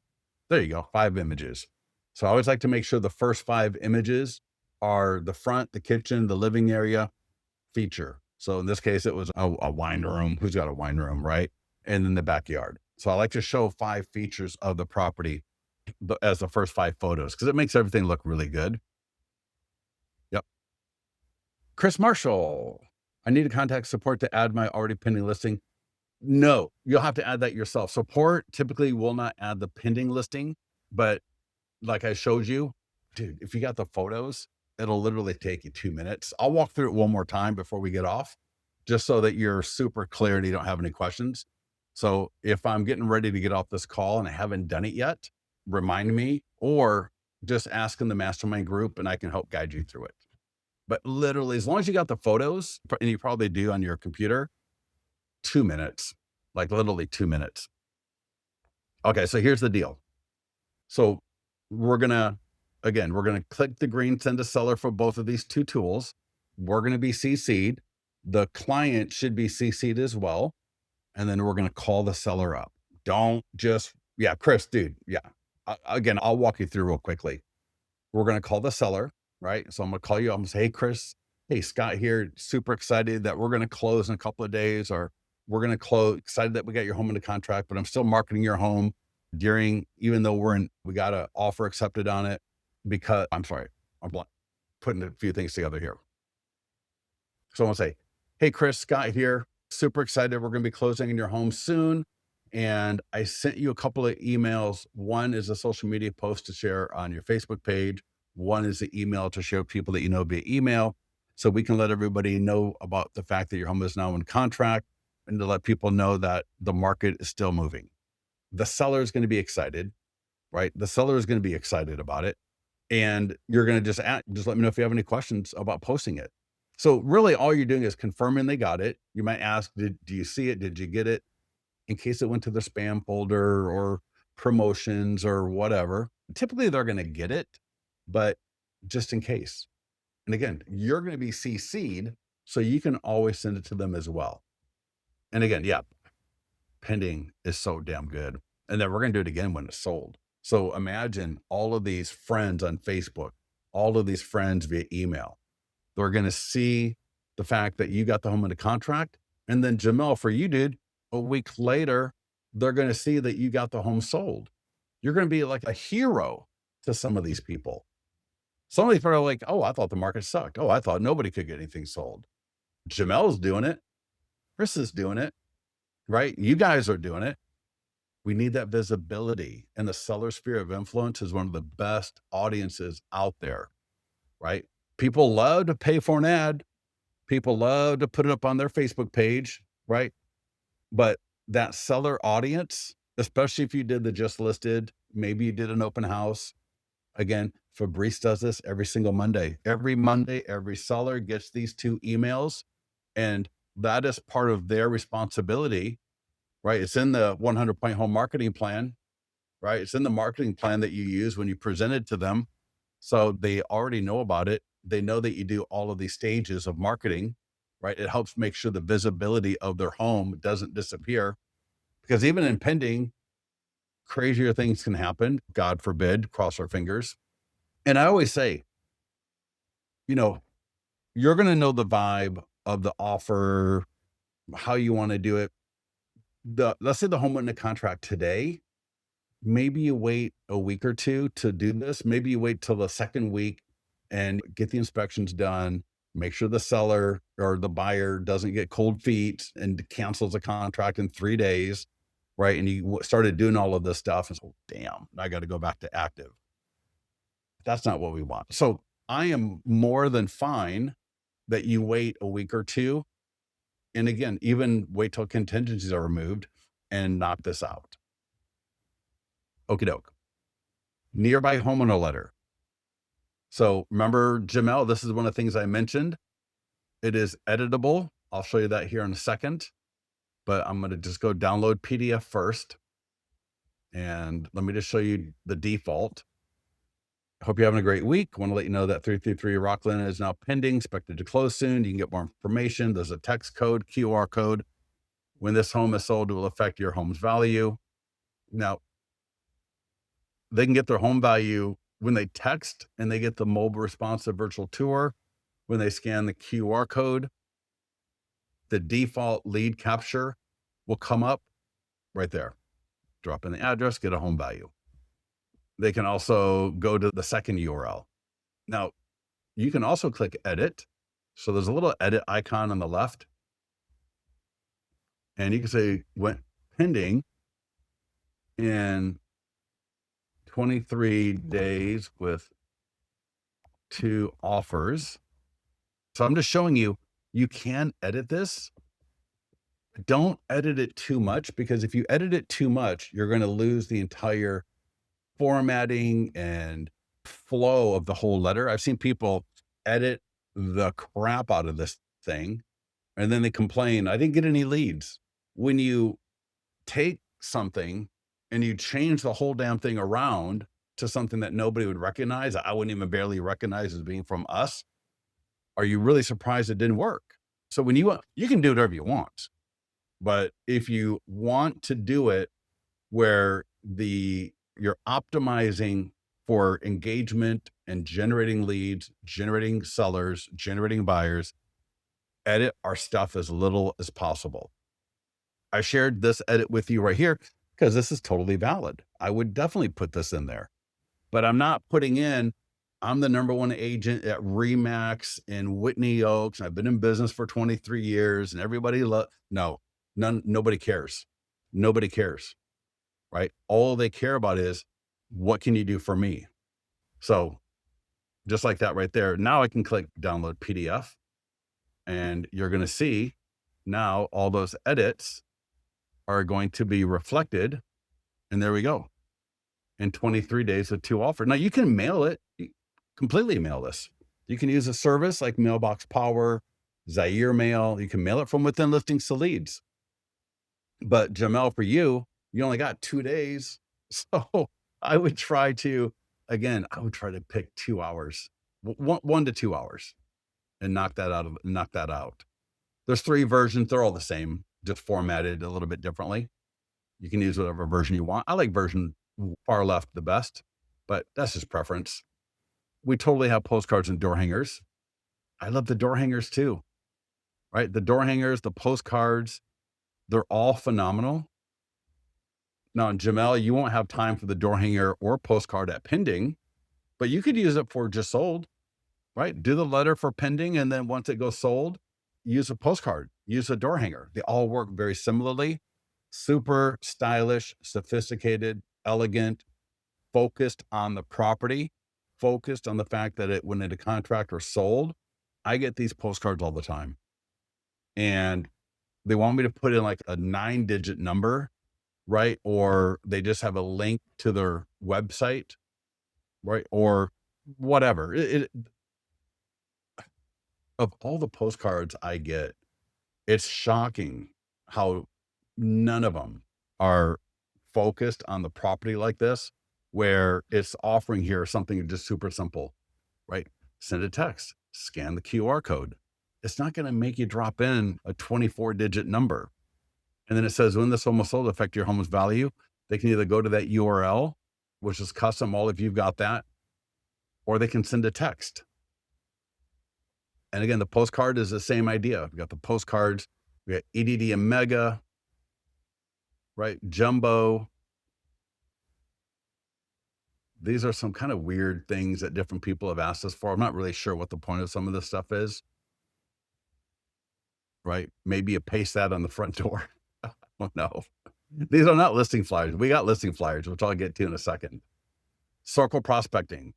There you go, 5 images. So I always like to make sure the first 5 images are the front, the kitchen, the living area, feature. So in this case, it was a wine room. Who's got a wine room, right? And then the backyard. So I like to show 5 features of the property as the first 5 photos, because it makes everything look really good. Yep. Chris Marshall, I need to contact support to add my already pending listing. No, you'll have to add that yourself. Support typically will not add the pending listing, but like I showed you, dude, if you got the photos, it'll literally take you 2 minutes. I'll walk through it one more time before we get off, just so that you're super clear and you don't have any questions. So if I'm getting ready to get off this call and I haven't done it yet, remind me, or just ask in the mastermind group and I can help guide you through it. But literally, as long as you got the photos, and you probably do on your computer, 2 minutes, like literally 2 minutes. Okay, so here's the deal. So we're gonna, again, we're gonna click the green send to seller for both of these 2 tools. We're gonna be CC'd. The client should be CC'd as well. And then we're gonna call the seller up. Don't just, yeah, Chris, dude, yeah. Again, I'll walk you through real quickly. We're going to call the seller, right? So I'm going to call you. I'm going to say, hey, Chris, hey, Scott here. Super excited that we're going to close in a couple of days, or we're going to close. Excited that we got your home into contract, but I'm still marketing your home even though we got an offer accepted on it, because I'm sorry, I'm putting a few things together here. So I'm going to say, hey, Chris, Scott here. Super excited. We're going to be closing in your home soon. And I sent you a couple of emails. One is a social media post to share on your Facebook page. One is the email to share people that you know via email. So we can let everybody know about the fact that your home is now in contract, and to let people know that the market is still moving. The seller is going to be excited, right? The seller is going to be excited about it. And you're going to just let me know if you have any questions about posting it. So really all you're doing is confirming they got it. You might ask, do you see it? Did you get it? In case it went to the spam folder or promotions or whatever. Typically they're going to get it, but just in case. And again, you're going to be CC'd, so you can always send it to them as well. And again, yeah, pending is so damn good. And then we're going to do it again when it's sold. So imagine all of these friends on Facebook, all of these friends via email. They're going to see the fact that you got the home under contract. And then Jamel, for you, dude, a week later, they're going to see that you got the home sold. You're going to be like a hero to some of these people. Some of these people are like, oh, I thought the market sucked. Oh, I thought nobody could get anything sold. Jamel's doing it. Chris is doing it, right? You guys are doing it. We need that visibility. And the seller sphere of influence is one of the best audiences out there, right? People love to pay for an ad. People love to put it up on their Facebook page, right? But that seller audience especially if you did the just listed, maybe you did an open house. Again, Fabrice does this every single Monday. Every Monday, every seller gets these 2 emails, and that is part of their responsibility, right? It's in the 100-point home marketing plan, right? It's in the marketing plan that you use when you present it to them. So they already know about it. They know that you do all of these stages of marketing, right? It helps make sure the visibility of their home doesn't disappear, because even in pending, crazier things can happen. God forbid, cross our fingers. And I always say, you know, you're going to know the vibe of the offer, how you want to do it. Let's say the home went into contract today. Maybe you wait a week or 2 to do this. Maybe you wait till the second week and get the inspections done. Make sure the seller or the buyer doesn't get cold feet and cancels a contract in 3 days, right? And you started doing all of this stuff and so, damn, I got to go back to active. That's not what we want. So I am more than fine that you wait a week or 2. And again, even wait till contingencies are removed and knock this out. Okie doke. Nearby homeowner letter. So remember, Jamel, this is one of the things I mentioned. It is editable. I'll show you that here in a second, but I'm going to just go download PDF first. And let me just show you the default. Hope you're having a great week. Want to let you know that 333 Rockland is now pending, expected to close soon. You can get more information. There's a text code, QR code. When this home is sold, it will affect your home's value. Now, they can get their home value when they text, and they get the mobile responsive virtual tour when they scan the QR code. The default lead capture will come up right there. Drop in the address, get a home value. They can also go to the second URL. Now, you can also click edit. So there's a little edit icon on the left. And you can say went pending in 23 days with 2 offers. So I'm just showing you, you can edit this. Don't edit it too much, because if you edit it too much, you're going to lose the entire formatting and flow of the whole letter. I've seen people edit the crap out of this thing and then they complain, I didn't get any leads. When you take something and you change the whole damn thing around to something that nobody would recognize, I wouldn't even barely recognize as being from us, are you really surprised it didn't work? So when you can do whatever you want, but if you want to do it where you're optimizing for engagement and generating leads, generating sellers, generating buyers, edit our stuff as little as possible. I shared this edit with you right here because this is totally valid. I would definitely put this in there, but I'm not putting in, I'm the number 1 agent at Remax in Whitney Oaks. And I've been in business for 23 years and everybody nobody cares. Nobody cares, right? All they care about is, what can you do for me? So just like that right there. Now I can click download PDF and you're going to see now all those edits are going to be reflected. And there we go. In 23 days with 2 offers. Now you can mail it, completely mail this. You can use a service like Mailbox Power, Zaire Mail. You can mail it from within Listings to Leads. But Jamel, for you, you only got 2 days. So I would try to pick 2 hours, 1 to 2 hours and knock that out. There's 3 versions. They're all the same, just formatted a little bit differently. You can use whatever version you want. I like version far left the best, but that's just preference. We totally have postcards and door hangers. I love the door hangers too, right? The door hangers, the postcards, they're all phenomenal. Now, Jamel, you won't have time for the door hanger or postcard at pending, but you could use it for just sold, right? Do the letter for pending. And then once it goes sold, use a postcard, use a door hanger. They all work very similarly. Super stylish, sophisticated, elegant, focused on the property, focused on the fact that it went into contract or sold. I get these postcards all the time. And they want me to put in like a 9-digit number right? Or they just have a link to their website, right? Or whatever. Of all the postcards I get, it's shocking how none of them are focused on the property like this, where it's offering here something just super simple, right? Send a text, scan the QR code. It's not going to make you drop in a 24-digit number. And then it says, when this home was sold, affect your home's value. They can either go to that URL, which is custom, all if you've got that, or they can send a text. And again, the postcard is the same idea. We've got the postcards, we got EDD and Mega, right? Jumbo. These are some kind of weird things that different people have asked us for. I'm not really sure what the point of some of this stuff is, right? Maybe you paste that on the front door. I don't know. These are not listing flyers. We got listing flyers, which I'll get to in a second. Circle prospecting.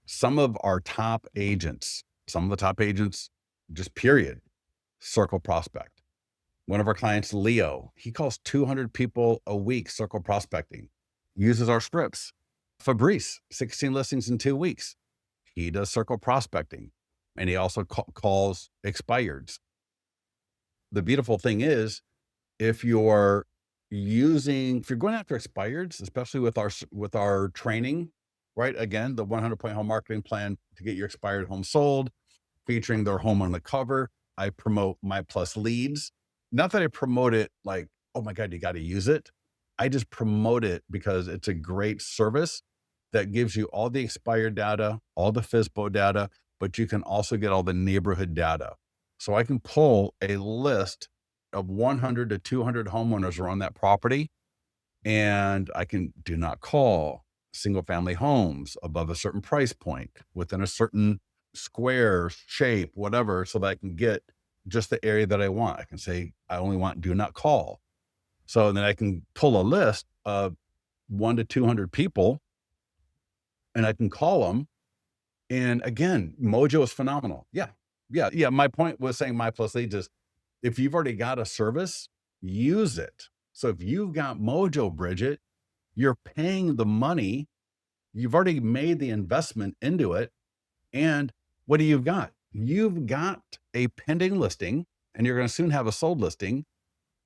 Some of the top agents, just period, circle prospect. One of our clients, Leo, he calls 200 people a week circle prospecting, uses our scripts. Fabrice, 16 listings in 2 weeks. He does circle prospecting, and he also calls expireds. The beautiful thing is, if you're going after expireds, especially with our training, right? Again, the 100-point home marketing plan to get your expired home sold, featuring their home on the cover. I promote My Plus Leads. Not that I promote it like, oh my God, you got to use it. I just promote it because it's a great service that gives you all the expired data, all the FISBO data, but you can also get all the neighborhood data. So I can pull a list of 100 to 200 homeowners around that property, and I can do not call single family homes above a certain price point within a certain square shape, whatever, so that I can get just the area that I want. I can say, I only want do not call. So then I can pull a list of 1 to 200 people and I can call them. And again, Mojo is phenomenal. Yeah. Yeah. Yeah. My point was saying My Plus Leads is, if you've already got a service, use it. So if you've got Mojo, Bridget, you're paying the money. You've already made the investment into it. And what do you've got? You've got a pending listing, and you're going to soon have a sold listing.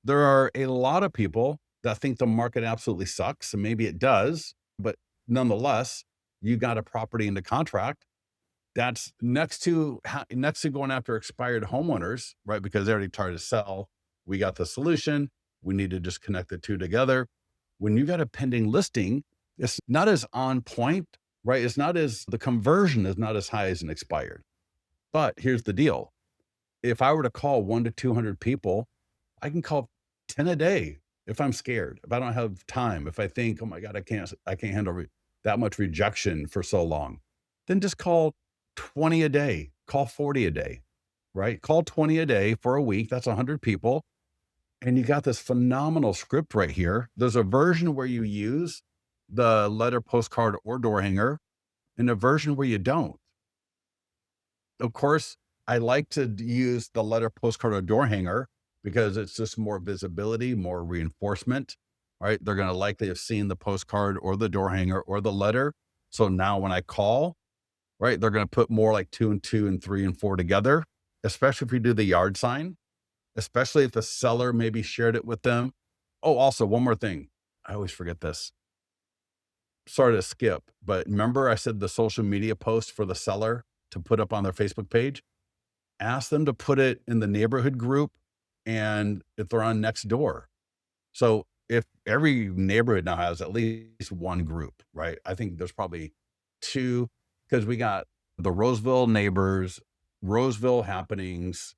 There are a lot of people that think the market absolutely sucks, and maybe it does, but nonetheless, you got a property into contract. That's next to going after expired homeowners, right? Because they already tried to sell. We got the solution. We need to just connect the two together. When you got a pending listing, it's not as on point, right? The conversion is not as high as an expired. But here's the deal. If I were to call 1 to 200 people, I can call 10 a day if I'm scared, if I don't have time, if I think, oh my God, I can't handle that much rejection for so long. Then just call 20 a day, call 40 a day, right? Call 20 a day for a week. That's 100 people. And you got this phenomenal script right here. There's a version where you use the letter, postcard, or door hanger, and a version where you don't. Of course, I like to use the letter, postcard, or door hanger because it's just more visibility, more reinforcement, right? They're going to likely have seen the postcard or the door hanger or the letter. So now when I call, right, they're going to put more like 2 and 2 and 3 and 4 together, especially if you do the yard sign, especially if the seller maybe shared it with them. Oh, also one more thing. I always forget this. Sorry to skip, but remember I said the social media post for the seller to put up on their Facebook page? Ask them to put it in the neighborhood group and if they're on next door. So if every neighborhood now has at least one group, right? I think there's probably 2, because we got the Roseville neighbors, Roseville happenings,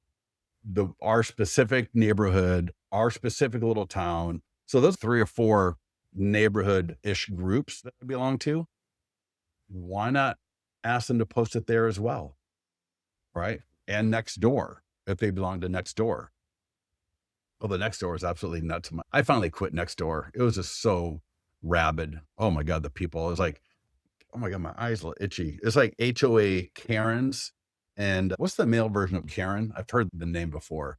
our specific neighborhood, our specific little town. So those 3 or 4 neighborhood-ish groups that I belong to, why not ask them to post it there as well, right? And next door, if they belong to next door. Well, the next door is absolutely nuts. I finally quit next door. It was just so rabid. Oh my God, the people. It was like, oh my God, my eyes are itchy. It's like HOA Karens. And what's the male version of Karen? I've heard the name before.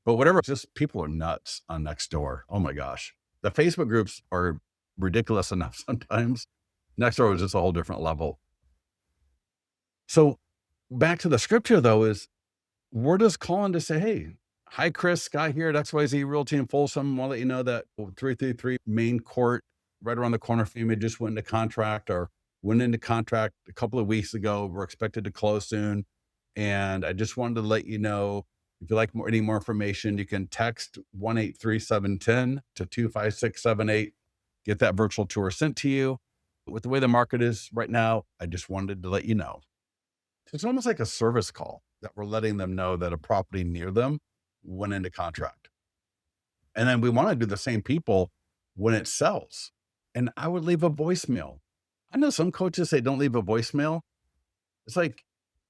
But whatever, just people are nuts on Nextdoor. Oh my gosh. The Facebook groups are ridiculous enough sometimes. Nextdoor is just a whole different level. So back to the scripture though, is we're just calling to say, hey, hi, Chris, Scott here at XYZ Realty in Folsom. I'll let you know that 333 Main Court, right around the corner from me, just went into contract or went into contract a couple of weeks ago. We're expected to close soon. And I just wanted to let you know, if you like any more information, you can text 1-837-10 to 25678. Get that virtual tour sent to you. With the way the market is right now, I just wanted to let you know. It's almost like a service call that we're letting them know that a property near them went into contract. And then we want to do the same people when it sells. And I would leave a voicemail. I know some coaches say don't leave a voicemail. It's like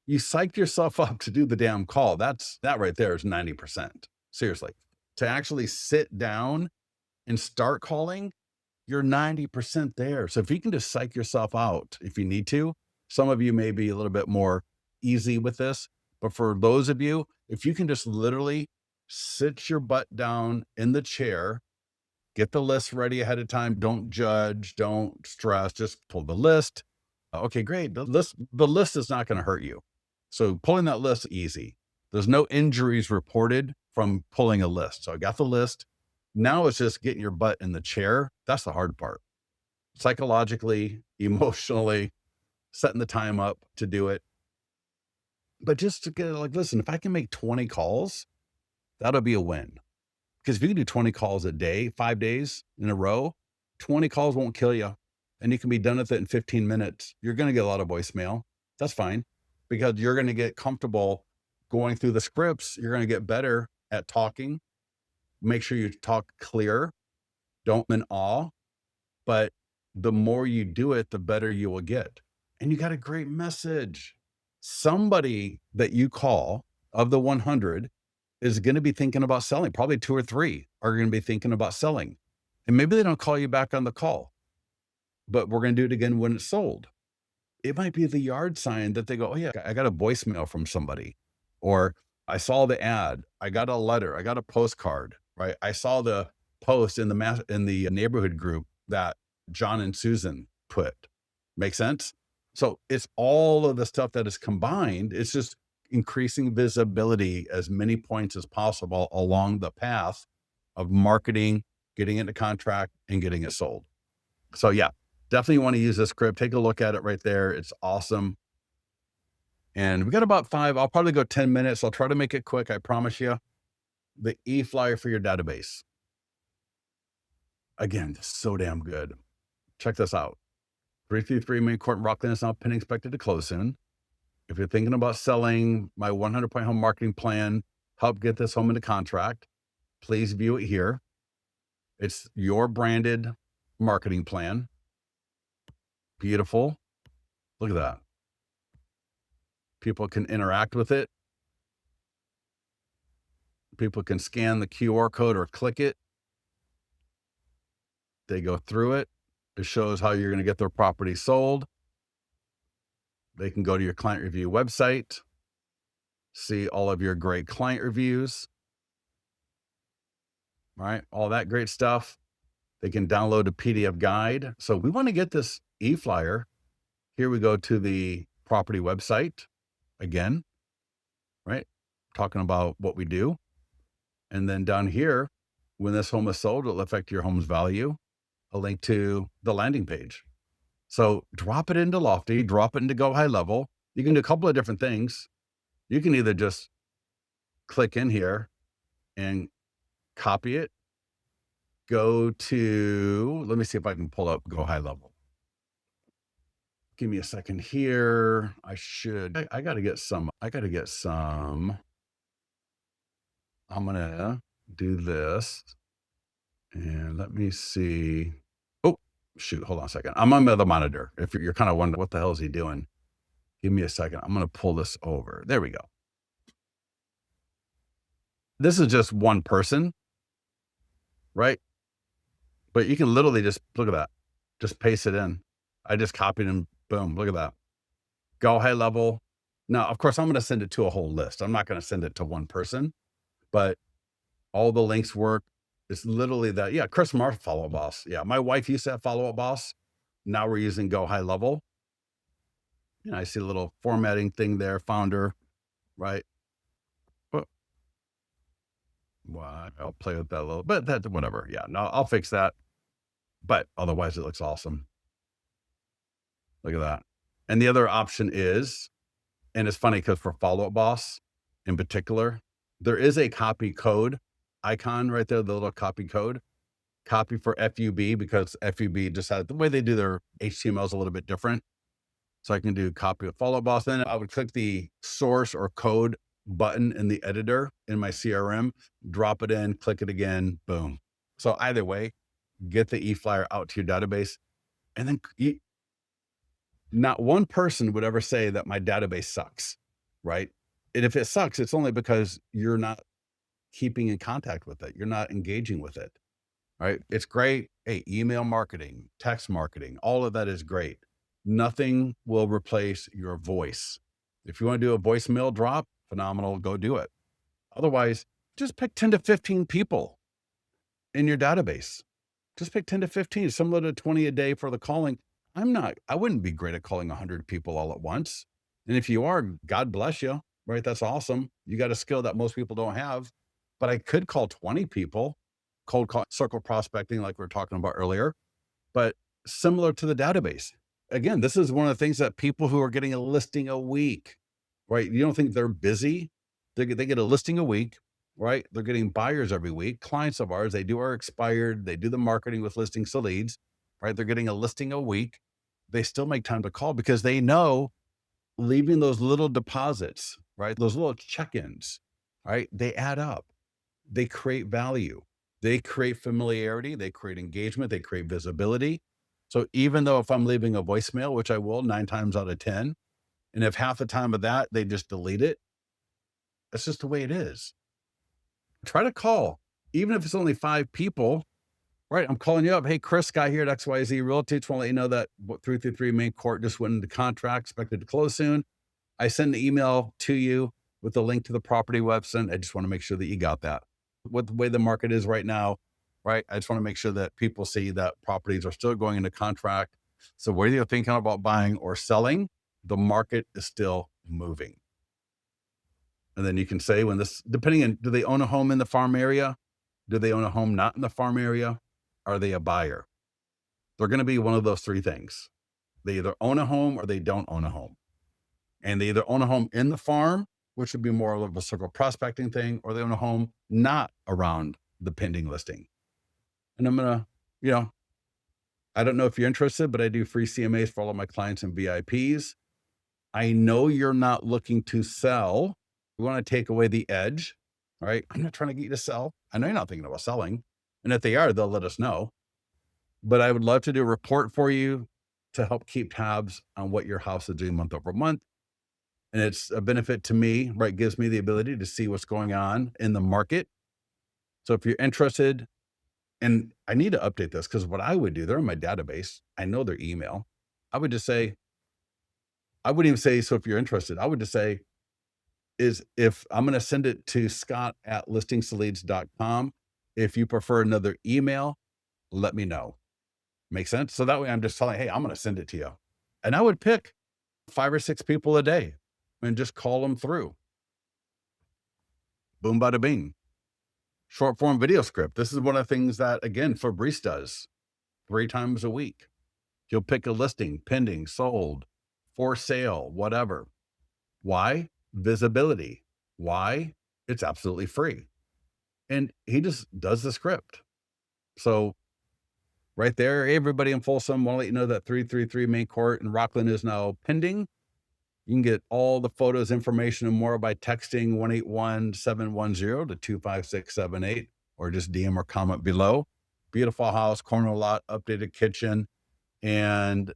you psyched yourself up to do the damn call. That right there is 90%. Seriously. To actually sit down and start calling, you're 90% there. So if you can just psych yourself out if you need to, some of you may be a little bit more easy with this, but for those of you, if you can just literally sit your butt down in the chair, get the list ready ahead of time, don't judge, don't stress, just pull the list. Okay, great. The list is not going to hurt you. So pulling that list easy. There's no injuries reported from pulling a list. So I got the list. Now it's just getting your butt in the chair. That's the hard part. Psychologically, emotionally, setting the time up to do it. But just to get like, listen, if I can make 20 calls, that'll be a win. Because if you can do 20 calls a day, 5 days in a row, 20 calls won't kill you. And you can be done with it in 15 minutes. You're going to get a lot of voicemail. That's fine because you're going to get comfortable going through the scripts. You're going to get better at talking. Make sure you talk clear. Don't in awe. But the more you do it, the better you will get. And you got a great message. Somebody that you call of the 100 is going to be thinking about selling. Probably 2 or 3 are going to be thinking about selling. And maybe they don't call you back on the call, but we're going to do it again when it's sold. It might be the yard sign that they go, oh yeah, I got a voicemail from somebody, or I saw the ad, I got a letter, I got a postcard, right? I saw the post in the neighborhood group that John and Susan put. Make sense? So it's all of the stuff that is combined. It's just increasing visibility as many points as possible along the path of marketing, getting into contract, and getting it sold. So yeah, definitely want to use this script. Take a look at it right there. It's awesome. And we got about 5. I'll probably go 10 minutes. I'll try to make it quick. I promise you. The e-flyer for your database. Again, so damn good. Check this out. 333 Main Court in Rockland is now pending, expected to close soon. If you're thinking about selling my 100-point home marketing plan, help get this home into contract, please view it here. It's your branded marketing plan. Beautiful. Look at that. People can interact with it. People can scan the QR code or click it. They go through it. It shows how you're going to get their property sold. They can go to your client review website, see all of your great client reviews, right? All that great stuff. They can download a PDF guide. So we want to get this e-flyer. Here we go to the property website again, right? Talking about what we do. And then down here, when this home is sold, it'll affect your home's value. A link to the landing page. So drop it into Lofty, drop it into Go High Level. You can do a couple of different things. You can either just click in here and copy it, go to, let me see if I can pull up Go High Level. Give me a second here. I got to get some, I'm going to do this and let me see. Oh, shoot. Hold on a second. I'm on the other monitor. If you're kind of wondering what the hell is he doing, give me a second. I'm going to pull this over. There we go. This is just one person, right? But you can literally just look at that. Just paste it in. I just copied and boom, look at that. Go High Level. Now, of course, I'm going to send it to a whole list. I'm not going to send it to one person, but All the links work. It's literally that. Yeah, Chris Marth, Follow Up Boss. Yeah, my wife used to have Follow Up Boss. Now we're using Go High Level. I see a little formatting thing there, founder, right? But well, I'll play with that a little bit. That whatever. Yeah, no, I'll fix that. But otherwise, it looks awesome. Look at that. And the other option is, and it's funny because for Follow Up Boss in particular, there is a copy code icon right there, the little copy code. Copy for FUB because FUB just has the way they do their HTML is a little bit different. So I can do copy of Follow Up Boss. Then I would click the source or code button in the editor in my CRM, drop it in, click it again, boom. So either way, get the e-flyer out to your database. And then not one person would ever say that my database sucks, right? And if it sucks, it's only because you're not keeping in contact with it. You're not engaging with it, right? It's great. Hey, email marketing, text marketing, all of that is great. Nothing will replace your voice. If you want to do a voicemail drop, phenomenal, go do it. Otherwise, just pick 10 to 15 people in your database. Just pick 10 to 15, similar to 20 a day for the calling. I wouldn't be great at calling 100 people all at once. And if you are, God bless you, right? That's awesome. You got a skill that most people don't have. But I could call 20 people, cold call, circle prospecting, like we were talking about earlier, but similar to the database. Again, this is one of the things that people who are getting a listing a week, right? You don't think they're busy? They get a listing a week, right? They're getting buyers every week, clients of ours. They do our expired, they do the marketing with listings to leads, right? They're getting a listing a week. They still make time to call because they know leaving those little deposits, right? Those little check-ins, right? They add up. They create value. They create familiarity. They create engagement. They create visibility. So even though if I'm leaving a voicemail, which I will 9 times out of 10, and if half the time of that, they just delete it, that's just the way it is. Try to call, even if it's only 5 people, right? I'm calling you up. Hey, Chris, guy here at XYZ Realty. Just want to let you know that 333 Main Court just went into contract, expected to close soon. I sent an email to you with a link to the property website. I just want to make sure that you got that. With the way the market is right now, right? I just want to make sure that people see that properties are still going into contract. So whether you're thinking about buying or selling, the market is still moving. And then you can say when this, depending on, do they own a home in the farm area? Do they own a home not in the farm area? Are they a buyer? They're going to be one of those 3 things. They either own a home or they don't own a home. And they either own a home in the farm, which would be more of a circle prospecting thing, or they own a home not around the pending listing. And I'm going to, I don't know if you're interested, but I do free CMAs for all of my clients and VIPs. I know you're not looking to sell. We want to take away the edge. All right. I'm not trying to get you to sell. I know you're not thinking about selling. And if they are, they'll let us know. But I would love to do a report for you to help keep tabs on what your house is doing month over month. And it's a benefit to me, right? It gives me the ability to see what's going on in the market. So if you're interested, and I need to update this because what I would do, they're in my database. I know their email. I would just say, I wouldn't even say, so if you're interested, I would just say, is if I'm going to send it to scott@listingtoleads.com. If you prefer another email, let me know. Make sense? So that way I'm just telling, hey, I'm going to send it to you. And I would pick 5 or 6 people a day and just call them through. Boom, bada bing. Short form video script. This is one of the things that, again, Fabrice does 3 times a week. He'll pick a listing, pending, sold, for sale, whatever. Why? Visibility. Why? It's absolutely free. And he just does the script. So right there, hey, everybody in Folsom, want to let you know that 333 Main Court in Rockland is now pending. You can get all the photos, information, and more by texting 181-710 to 25678 or just DM or comment below. Beautiful house, corner lot, updated kitchen. And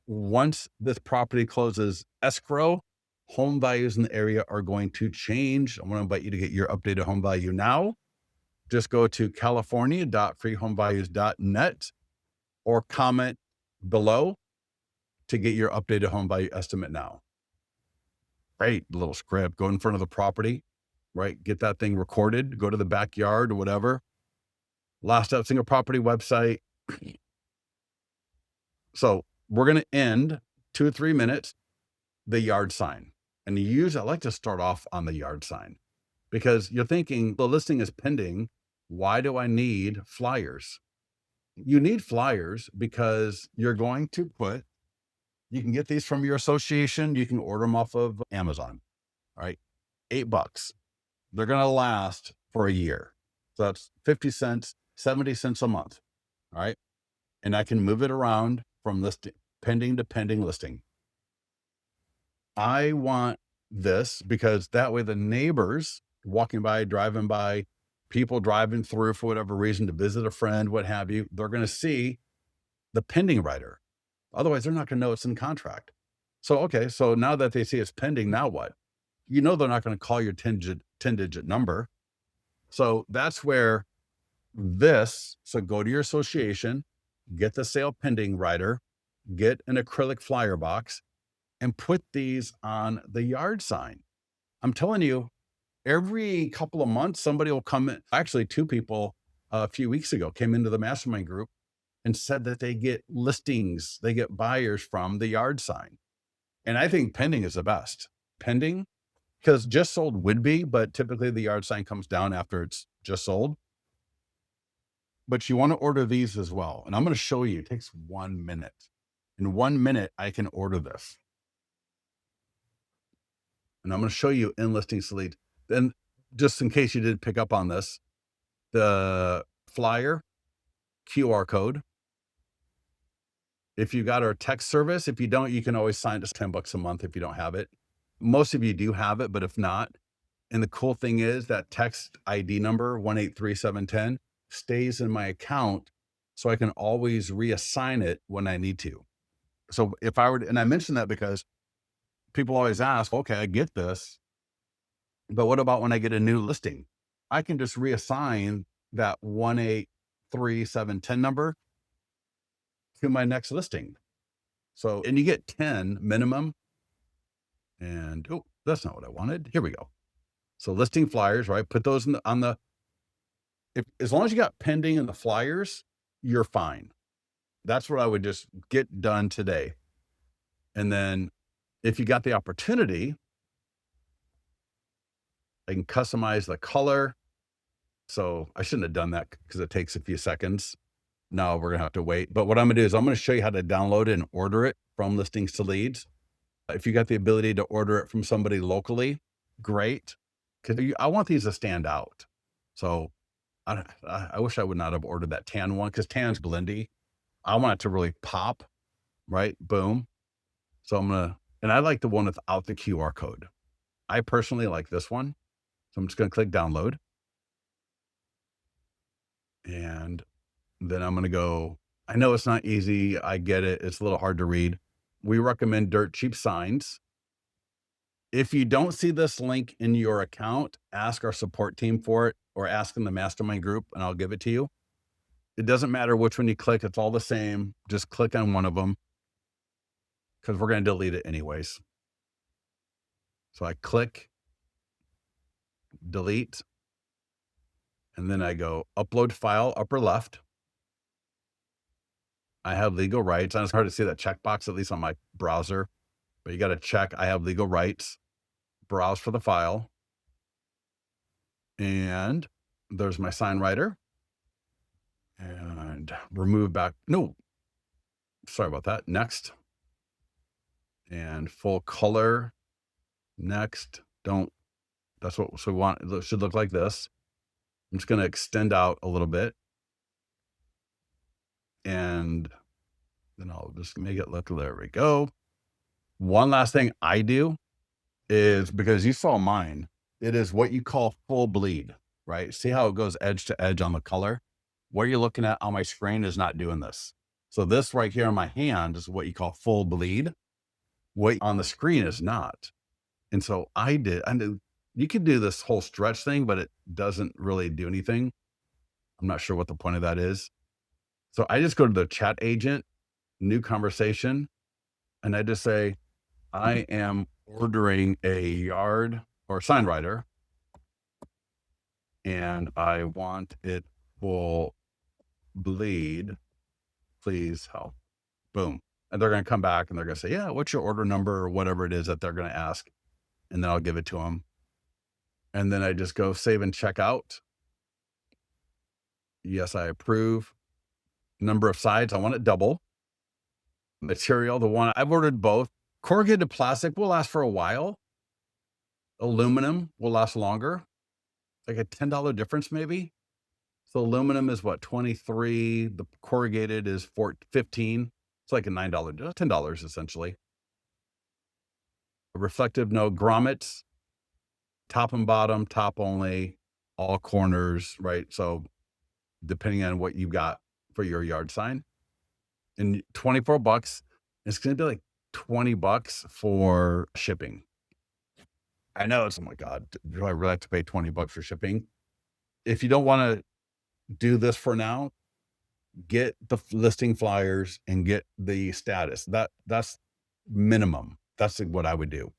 once this property closes escrow, home values in the area are going to change. I want to invite you to get your updated home value now. Just go to california.freehomevalues.net or comment below to get your updated home value estimate now. Great little script. Go in front of the property. right? Get that thing recorded, go to the backyard or whatever. Last up, single property website. So we're going to end 2 or 3 minutes, the yard sign. And I like to start off on the yard sign because you're thinking the listing is pending. Why do I need flyers? You need flyers because you're going to you can get these from your association. You can order them off of Amazon, all right? $8. They're going to last for a year. So that's 50 cents, 70 cents a month. All right. And I can move it around from listing, pending to pending listing. I want this because that way the neighbors walking by, driving by, people driving through for whatever reason to visit a friend, what have you, they're going to see the pending writer. Otherwise, they're not going to know it's in contract. So, okay. So now that they see it's pending, now what? You know, they're not going to call your 10-digit number. So that's where so go to your association, get the sale pending writer, get an acrylic flyer box, and put these on the yard sign. I'm telling you, every couple of months, somebody will come in. Actually, 2 people a few weeks ago came into the mastermind group and said that they get listings, they get buyers from the yard sign. And I think pending is the best. Pending, because just sold would be, but typically the yard sign comes down after it's just sold. But you want to order these as well. And I'm going to show you, it takes 1 minute. In 1 minute, I can order this. And I'm going to show you in listing lead. Then just in case you did pick up on this, the flyer, QR code. If you got our text service, if you don't, you can always sign just $10 a month if you don't have it. Most of you do have it, but if not, and the cool thing is that text ID number 183710 stays in my account so I can always reassign it when I need to. So if I were to, and I mention that because people always ask, okay, I get this, but what about when I get a new listing? I can just reassign that 183710 number to my next listing. So, and you get 10 minimum. And oh, that's not what I wanted. Here we go. So listing flyers, right? Put those as long as you got pending in the flyers, you're fine. That's what I would just get done today. And then if you got the opportunity, I can customize the color. So I shouldn't have done that because it takes a few seconds. Now we're going to have to wait. But what I'm going to do is I'm going to show you how to download it and order it from Listings to Leads. If you got the ability to order it from somebody locally, great. Because I want these to stand out. So I wish I would not have ordered that tan one because tan's blendy. I want it to really pop, right? Boom. So and I like the one without the QR code. I personally like this one. So I'm just going to click download. And then I'm going to go, I know it's not easy. I get it. It's a little hard to read. We recommend dirt cheap signs. If you don't see this link in your account, ask our support team for it or ask in the mastermind group and I'll give it to you. It doesn't matter which one you click. It's all the same. Just click on one of them because we're going to delete it anyways. So I click, delete, and then I go upload file, upper left. I have legal rights. And it's hard to see that checkbox, at least on my browser, but you got to check I have legal rights, browse for the file. And there's my sign writer. And remove back. No, sorry about that. Next. And full color. Next. That's what so we want. It should look like this. I'm just going to extend out a little bit. And then I'll just make it look, there we go. One last thing I do is, because you saw mine, it is what you call full bleed, right? See how it goes edge to edge on the color? What you're looking at on my screen is not doing this. So this right here on my hand is what you call full bleed. What on the screen is not. And so I knew you could do this whole stretch thing, but it doesn't really do anything. I'm not sure what the point of that is. So I just go to the chat agent, new conversation, and I just say, I am ordering a yard or sign writer and I want it full bleed. Please help. Boom. And they're going to come back and they're going to say, yeah, what's your order number or whatever it is that they're going to ask. And then I'll give it to them. And then I just go save and check out. Yes, I approve. Number of sides, I want it double. Material, the one I've ordered both. Corrugated plastic will last for a while. Aluminum will last longer, like a $10 difference maybe. So aluminum is what, 23, the corrugated is 15. It's like a $9, $10 essentially. Reflective, no grommets, top and bottom, top only, all corners, right? So depending on what you've got for your yard sign. And 24 bucks, it's going to be like 20 bucks for shipping. I know it's, oh my God, do I really have to pay 20 bucks for shipping? If you don't want to do this for now, get the listing flyers and get the status. That's minimum. That's what I would do.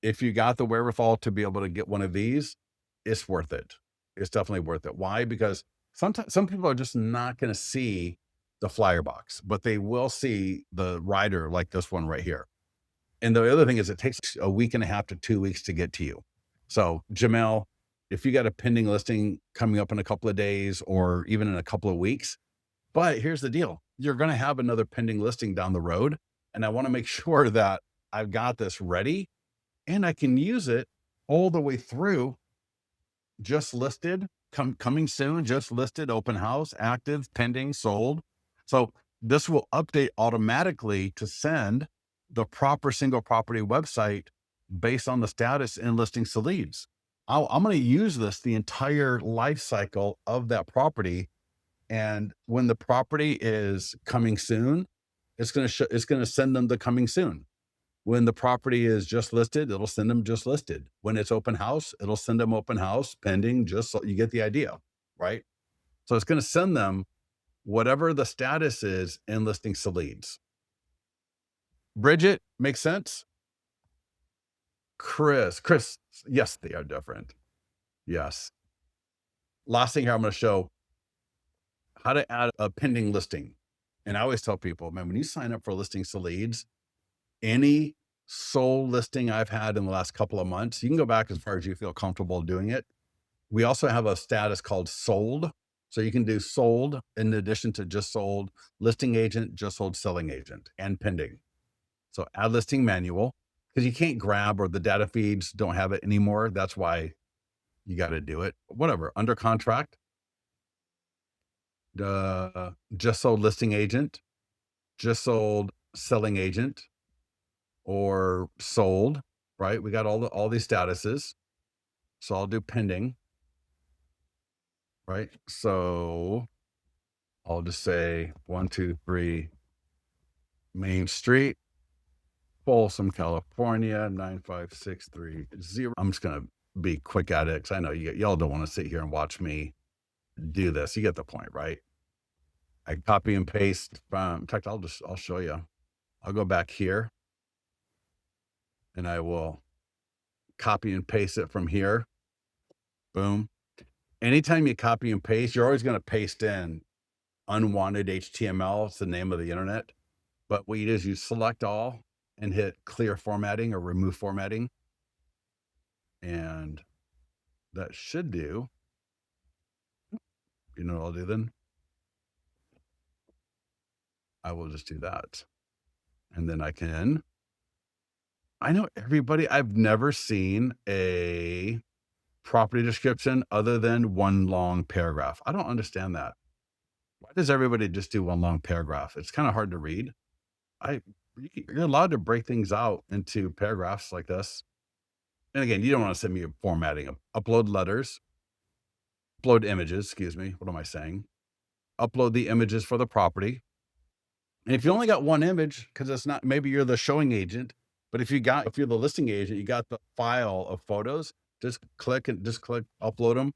If you got the wherewithal to be able to get one of these, it's worth it. It's definitely worth it. Why? Because sometimes some people are just not going to see the flyer box, but they will see the rider like this one right here. And the other thing is it takes a week and a half to 2 weeks to get to you. So Jamel, if you got a pending listing coming up in a couple of days or even in a couple of weeks, but here's the deal. You're going to have another pending listing down the road. And I want to make sure that I've got this ready and I can use it all the way through. Just listed, coming soon, just listed, open house, active, pending, sold. So this will update automatically to send the proper single property website based on the status and listings to leads. I'm going to use this the entire life cycle of that property. And when the property is coming soon, it's going to send them the coming soon. When the property is just listed, it'll send them just listed. When it's open house, it'll send them open house, pending, just so you get the idea, right? So it's going to send them whatever the status is in listings to leads. Bridget, makes sense? Chris, yes, they are different. Yes. Last thing here, I'm going to show how to add a pending listing. And I always tell people, man, when you sign up for listings to leads, any sold listing I've had in the last couple of months, you can go back as far as you feel comfortable doing it. We also have a status called sold. So you can do sold in addition to just sold, listing agent, just sold, selling agent, and pending. So add listing manual, because you can't grab, or the data feeds don't have it anymore. That's why you got to do it. Whatever, under contract, just sold listing agent, just sold selling agent, or sold, right? We got all these statuses. So I'll do pending, right? So I'll just say 123 Main Street, Folsom, California, 95630. I'm just going to be quick at it because I know y'all don't want to sit here and watch me do this. You get the point, right? I copy and paste. In fact, I'll show you. I'll go back here and I will copy and paste it from here. Boom. Anytime you copy and paste, you're always going to paste in unwanted HTML. It's the name of the internet. But what you do is you select all and hit clear formatting or remove formatting. And that should do, you know what I'll do then? I will just do that. And then I know everybody, I've never seen a property description other than one long paragraph. I don't understand that. Why does everybody just do one long paragraph? It's kind of hard to read. You're allowed to break things out into paragraphs like this. And again, you don't want to send me a formatting. Upload letters, upload images, excuse me. What am I saying? Upload the images for the property. And if you only got one image, because it's not, maybe you're the showing agent, but if you're the listing agent, you got the file of photos, just click upload them.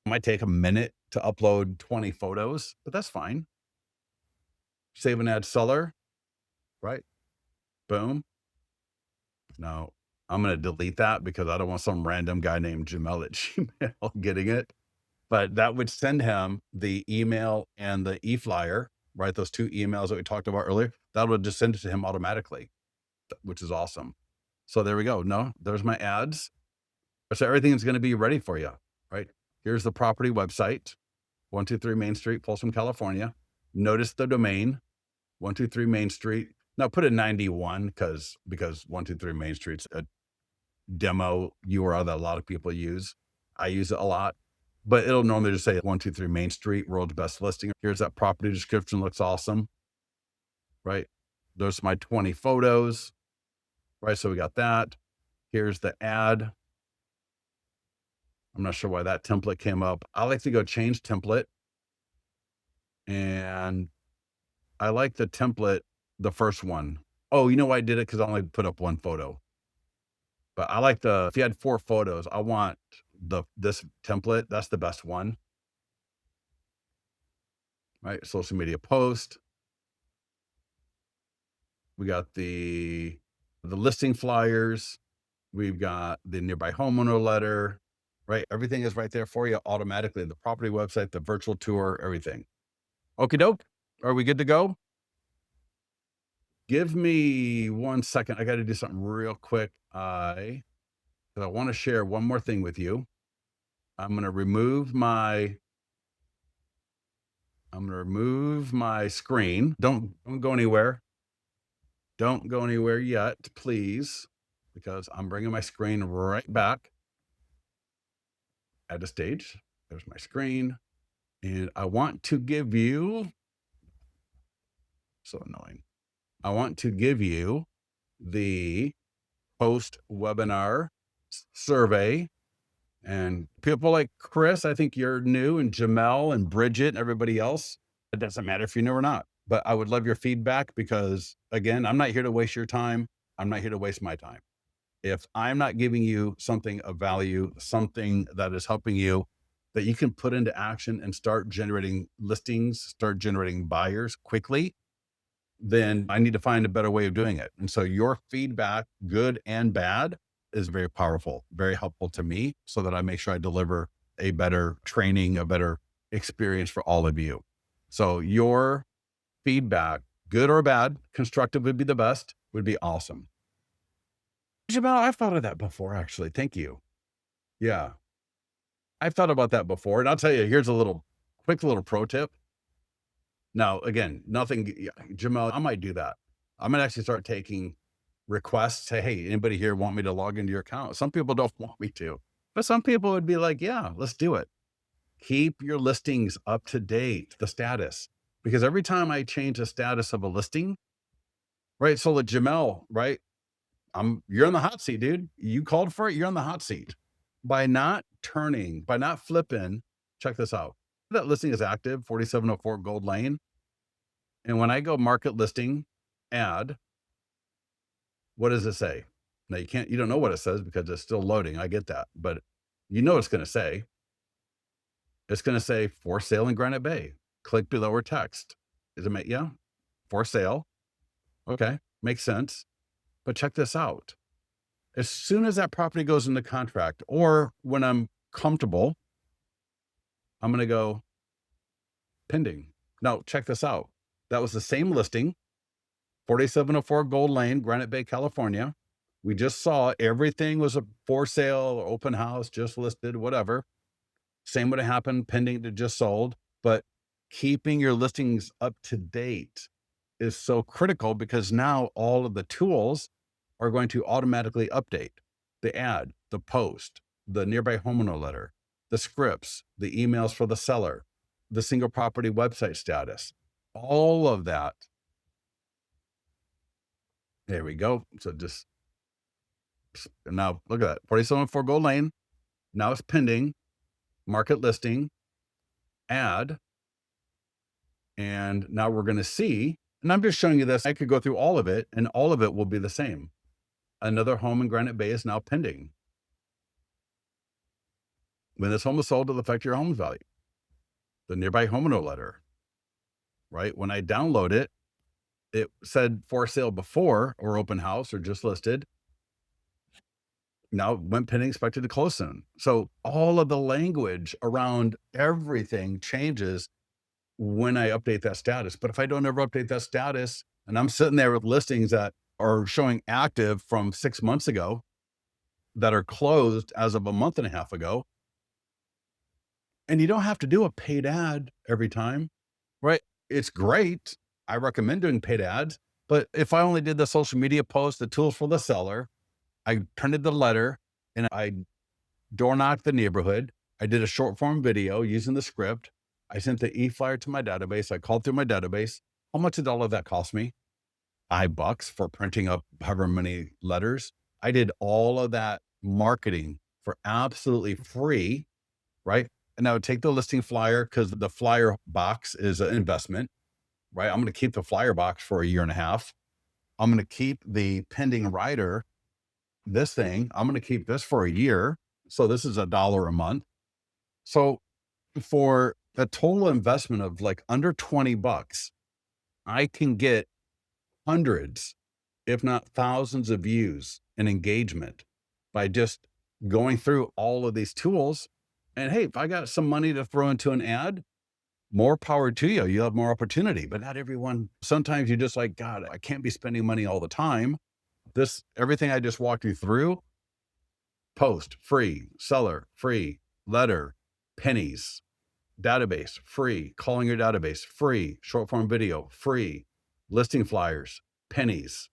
It might take a minute to upload 20 photos, but that's fine. Save and add seller, right? Boom. Now I'm going to delete that because I don't want some random guy named Jamel at Gmail getting it. but that would send him the email and the e-flyer, right? Those 2 emails that we talked about earlier, that would just send it to him automatically, which is awesome. So there we go. No, there's my ads. So everything is gonna be ready for you, right? Here's the property website, 123 Main Street, Folsom, California. Notice the domain, 123 Main Street. Now put a 91 because 123 Main Street's a demo URL that a lot of people use. I use it a lot, but it'll normally just say 123 Main Street, world's best listing. Here's that property description, looks awesome, right? There's my 20 photos, right? So we got that. Here's the ad. I'm not sure why that template came up. I like to go change template, and I like the template, the first one. Oh, you know why I did it? Because I only put up 1 photo. But I like if you had 4 photos, I want this template. That's the best one, right? Social media post. We got the listing flyers. We've got the nearby homeowner letter, right? Everything is right there for you automatically. The property website, the virtual tour, everything. Okie doke. Are we good to go? Give me 1 second. I got to do something real quick. 'Cause I want to share one more thing with you. I'm going to remove my screen. Don't go anywhere. Don't go anywhere yet, please, because I'm bringing my screen right back. Add a stage. There's my screen. And I want to give you, so annoying. I want to give you the post webinar survey. And people like Chris, I think you're new, and Jamel and Bridget and everybody else. It doesn't matter if you're new or not, but I would love your feedback because, again, I'm not here to waste your time. I'm not here to waste my time. If I'm not giving you something of value, something that is helping you, that you can put into action and start generating listings, start generating buyers quickly, then I need to find a better way of doing it. And so your feedback, good and bad, is very powerful, very helpful to me so that I make sure I deliver a better training, a better experience for all of you. So your feedback, good or bad, constructive would be the best, would be awesome. Jamel, I've thought of that before, actually. Thank you. Yeah, I've thought about that before. And I'll tell you, here's a quick little pro tip. Now, again, nothing, yeah, Jamel, I might do that. I might actually start taking requests. Say, hey, anybody here want me to log into your account? Some people don't want me to, but some people would be like, yeah, let's do it. Keep your listings up to date, the status, because every time I change the status of a listing, right? So like Jamel, right? You're on the hot seat, dude. You called for it. You're on the hot seat. By not flipping, check this out. That listing is active, 4704 Gold Lane. And when I go market listing, add, what does it say? Now you don't know what it says because it's still loading. I get that, but you know it's going to say. It's going to say for sale in Granite Bay. Click below or text. Yeah, for sale. Okay, makes sense. But check this out. As soon as that property goes into contract, or when I'm comfortable, I'm going to go pending. Now, check this out. That was the same listing, 4704 Gold Lane, Granite Bay, California. We just saw everything was a for sale, open house, just listed, whatever. Same would have happened pending to just sold, but keeping your listings up to date is so critical because now all of the tools are going to automatically update the ad, the post, the nearby homeowner letter, the scripts, the emails for the seller, the single property website status, all of that. There we go. So just now look at that 4704 Gold Lane. Now it's pending, market listing, ad. And now we're going to see, and I'm just showing you this. I could go through all of it and all of it will be the same. Another home in Granite Bay is now pending. When this home is sold, it'll affect your home's value. The nearby homeowner letter, right? When I download it, it said for sale before or open house or just listed. Now went pending, expected to close soon. So all of the language around everything changes when I update that status. But if I don't ever update that status and I'm sitting there with listings that are showing active from 6 months ago that are closed as of a month and a half ago, and you don't have to do a paid ad every time, right? It's great. I recommend doing paid ads. But if I only did the social media post, the tools for the seller, I printed the letter and I door knocked the neighborhood. I did a short form video using the script. I sent the e-flyer to my database. I called through my database. How much did all of that cost me? $5 for printing up however many letters. I did all of that marketing for absolutely free, right? And I would take the listing flyer because the flyer box is an investment, right? I'm going to keep the flyer box for a year and a half. I'm going to keep the pending rider, this thing. I'm going to keep this for a year. So this is $1 a month. So for a total investment of like under $20, I can get hundreds, if not thousands of views and engagement by just going through all of these tools. And hey, if I got some money to throw into an ad, more power to you. You have more opportunity, but not everyone. Sometimes you just like, God, I can't be spending money all the time. Everything I just walked you through, post free, seller free, letter, pennies, database free, calling your database free, short form video free, listing flyers, pennies,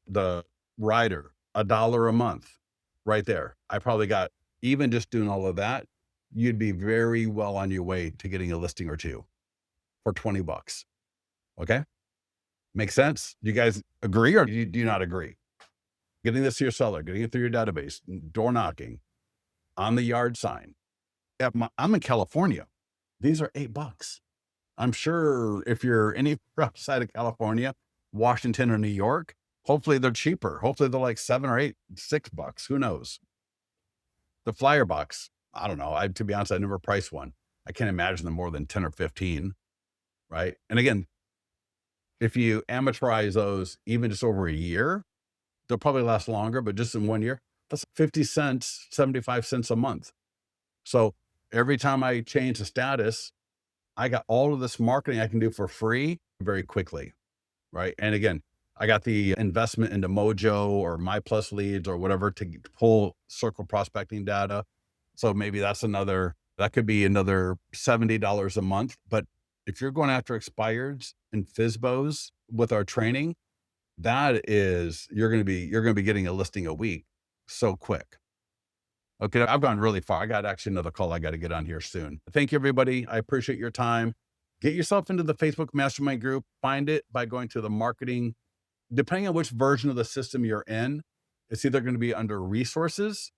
the rider, $1 a month right there. I probably got, even just doing all of that, you'd be very well on your way to getting a listing or two for $20. Okay. Makes sense? Do you guys agree or do you not agree? Getting this to your seller, getting it through your database, door knocking, on the yard sign. I'm in California. These are $8. I'm sure if you're anywhere outside of California, Washington or New York, hopefully they're cheaper. Hopefully they're like 7 or 8, $6. Who knows? The flyer box, I don't know. To be honest, I never priced one. I can't imagine them more than 10 or 15, right? And again, if you amateurize those even just over a year, they'll probably last longer, but just in 1 year, that's 50 cents, 75 cents a month. So every time I change the status, I got all of this marketing I can do for free very quickly, right? And again, I got the investment into Mojo or My Plus Leads or whatever to pull circle prospecting data. So maybe that could be another $70 a month. But if you're going after expireds and FISBOs with our training, you're going to be getting a listing a week so quick. Okay, I've gone really far. I got actually another call I got to get on here soon. Thank you, everybody. I appreciate your time. Get yourself into the Facebook Mastermind group. Find it by going to the marketing, depending on which version of the system you're in. It's either going to be under resources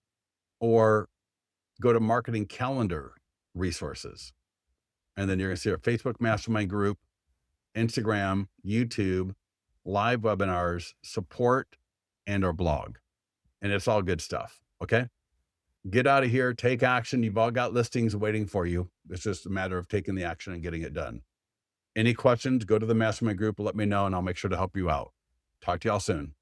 or go to marketing calendar resources. And then you're going to see our Facebook Mastermind group, Instagram, YouTube, live webinars, support, and our blog. And it's all good stuff. Okay. Get out of here, take action. You've all got listings waiting for you. It's just a matter of taking the action and getting it done. Any questions, go to the mastermind group, let me know, and I'll make sure to help you out. Talk to y'all soon.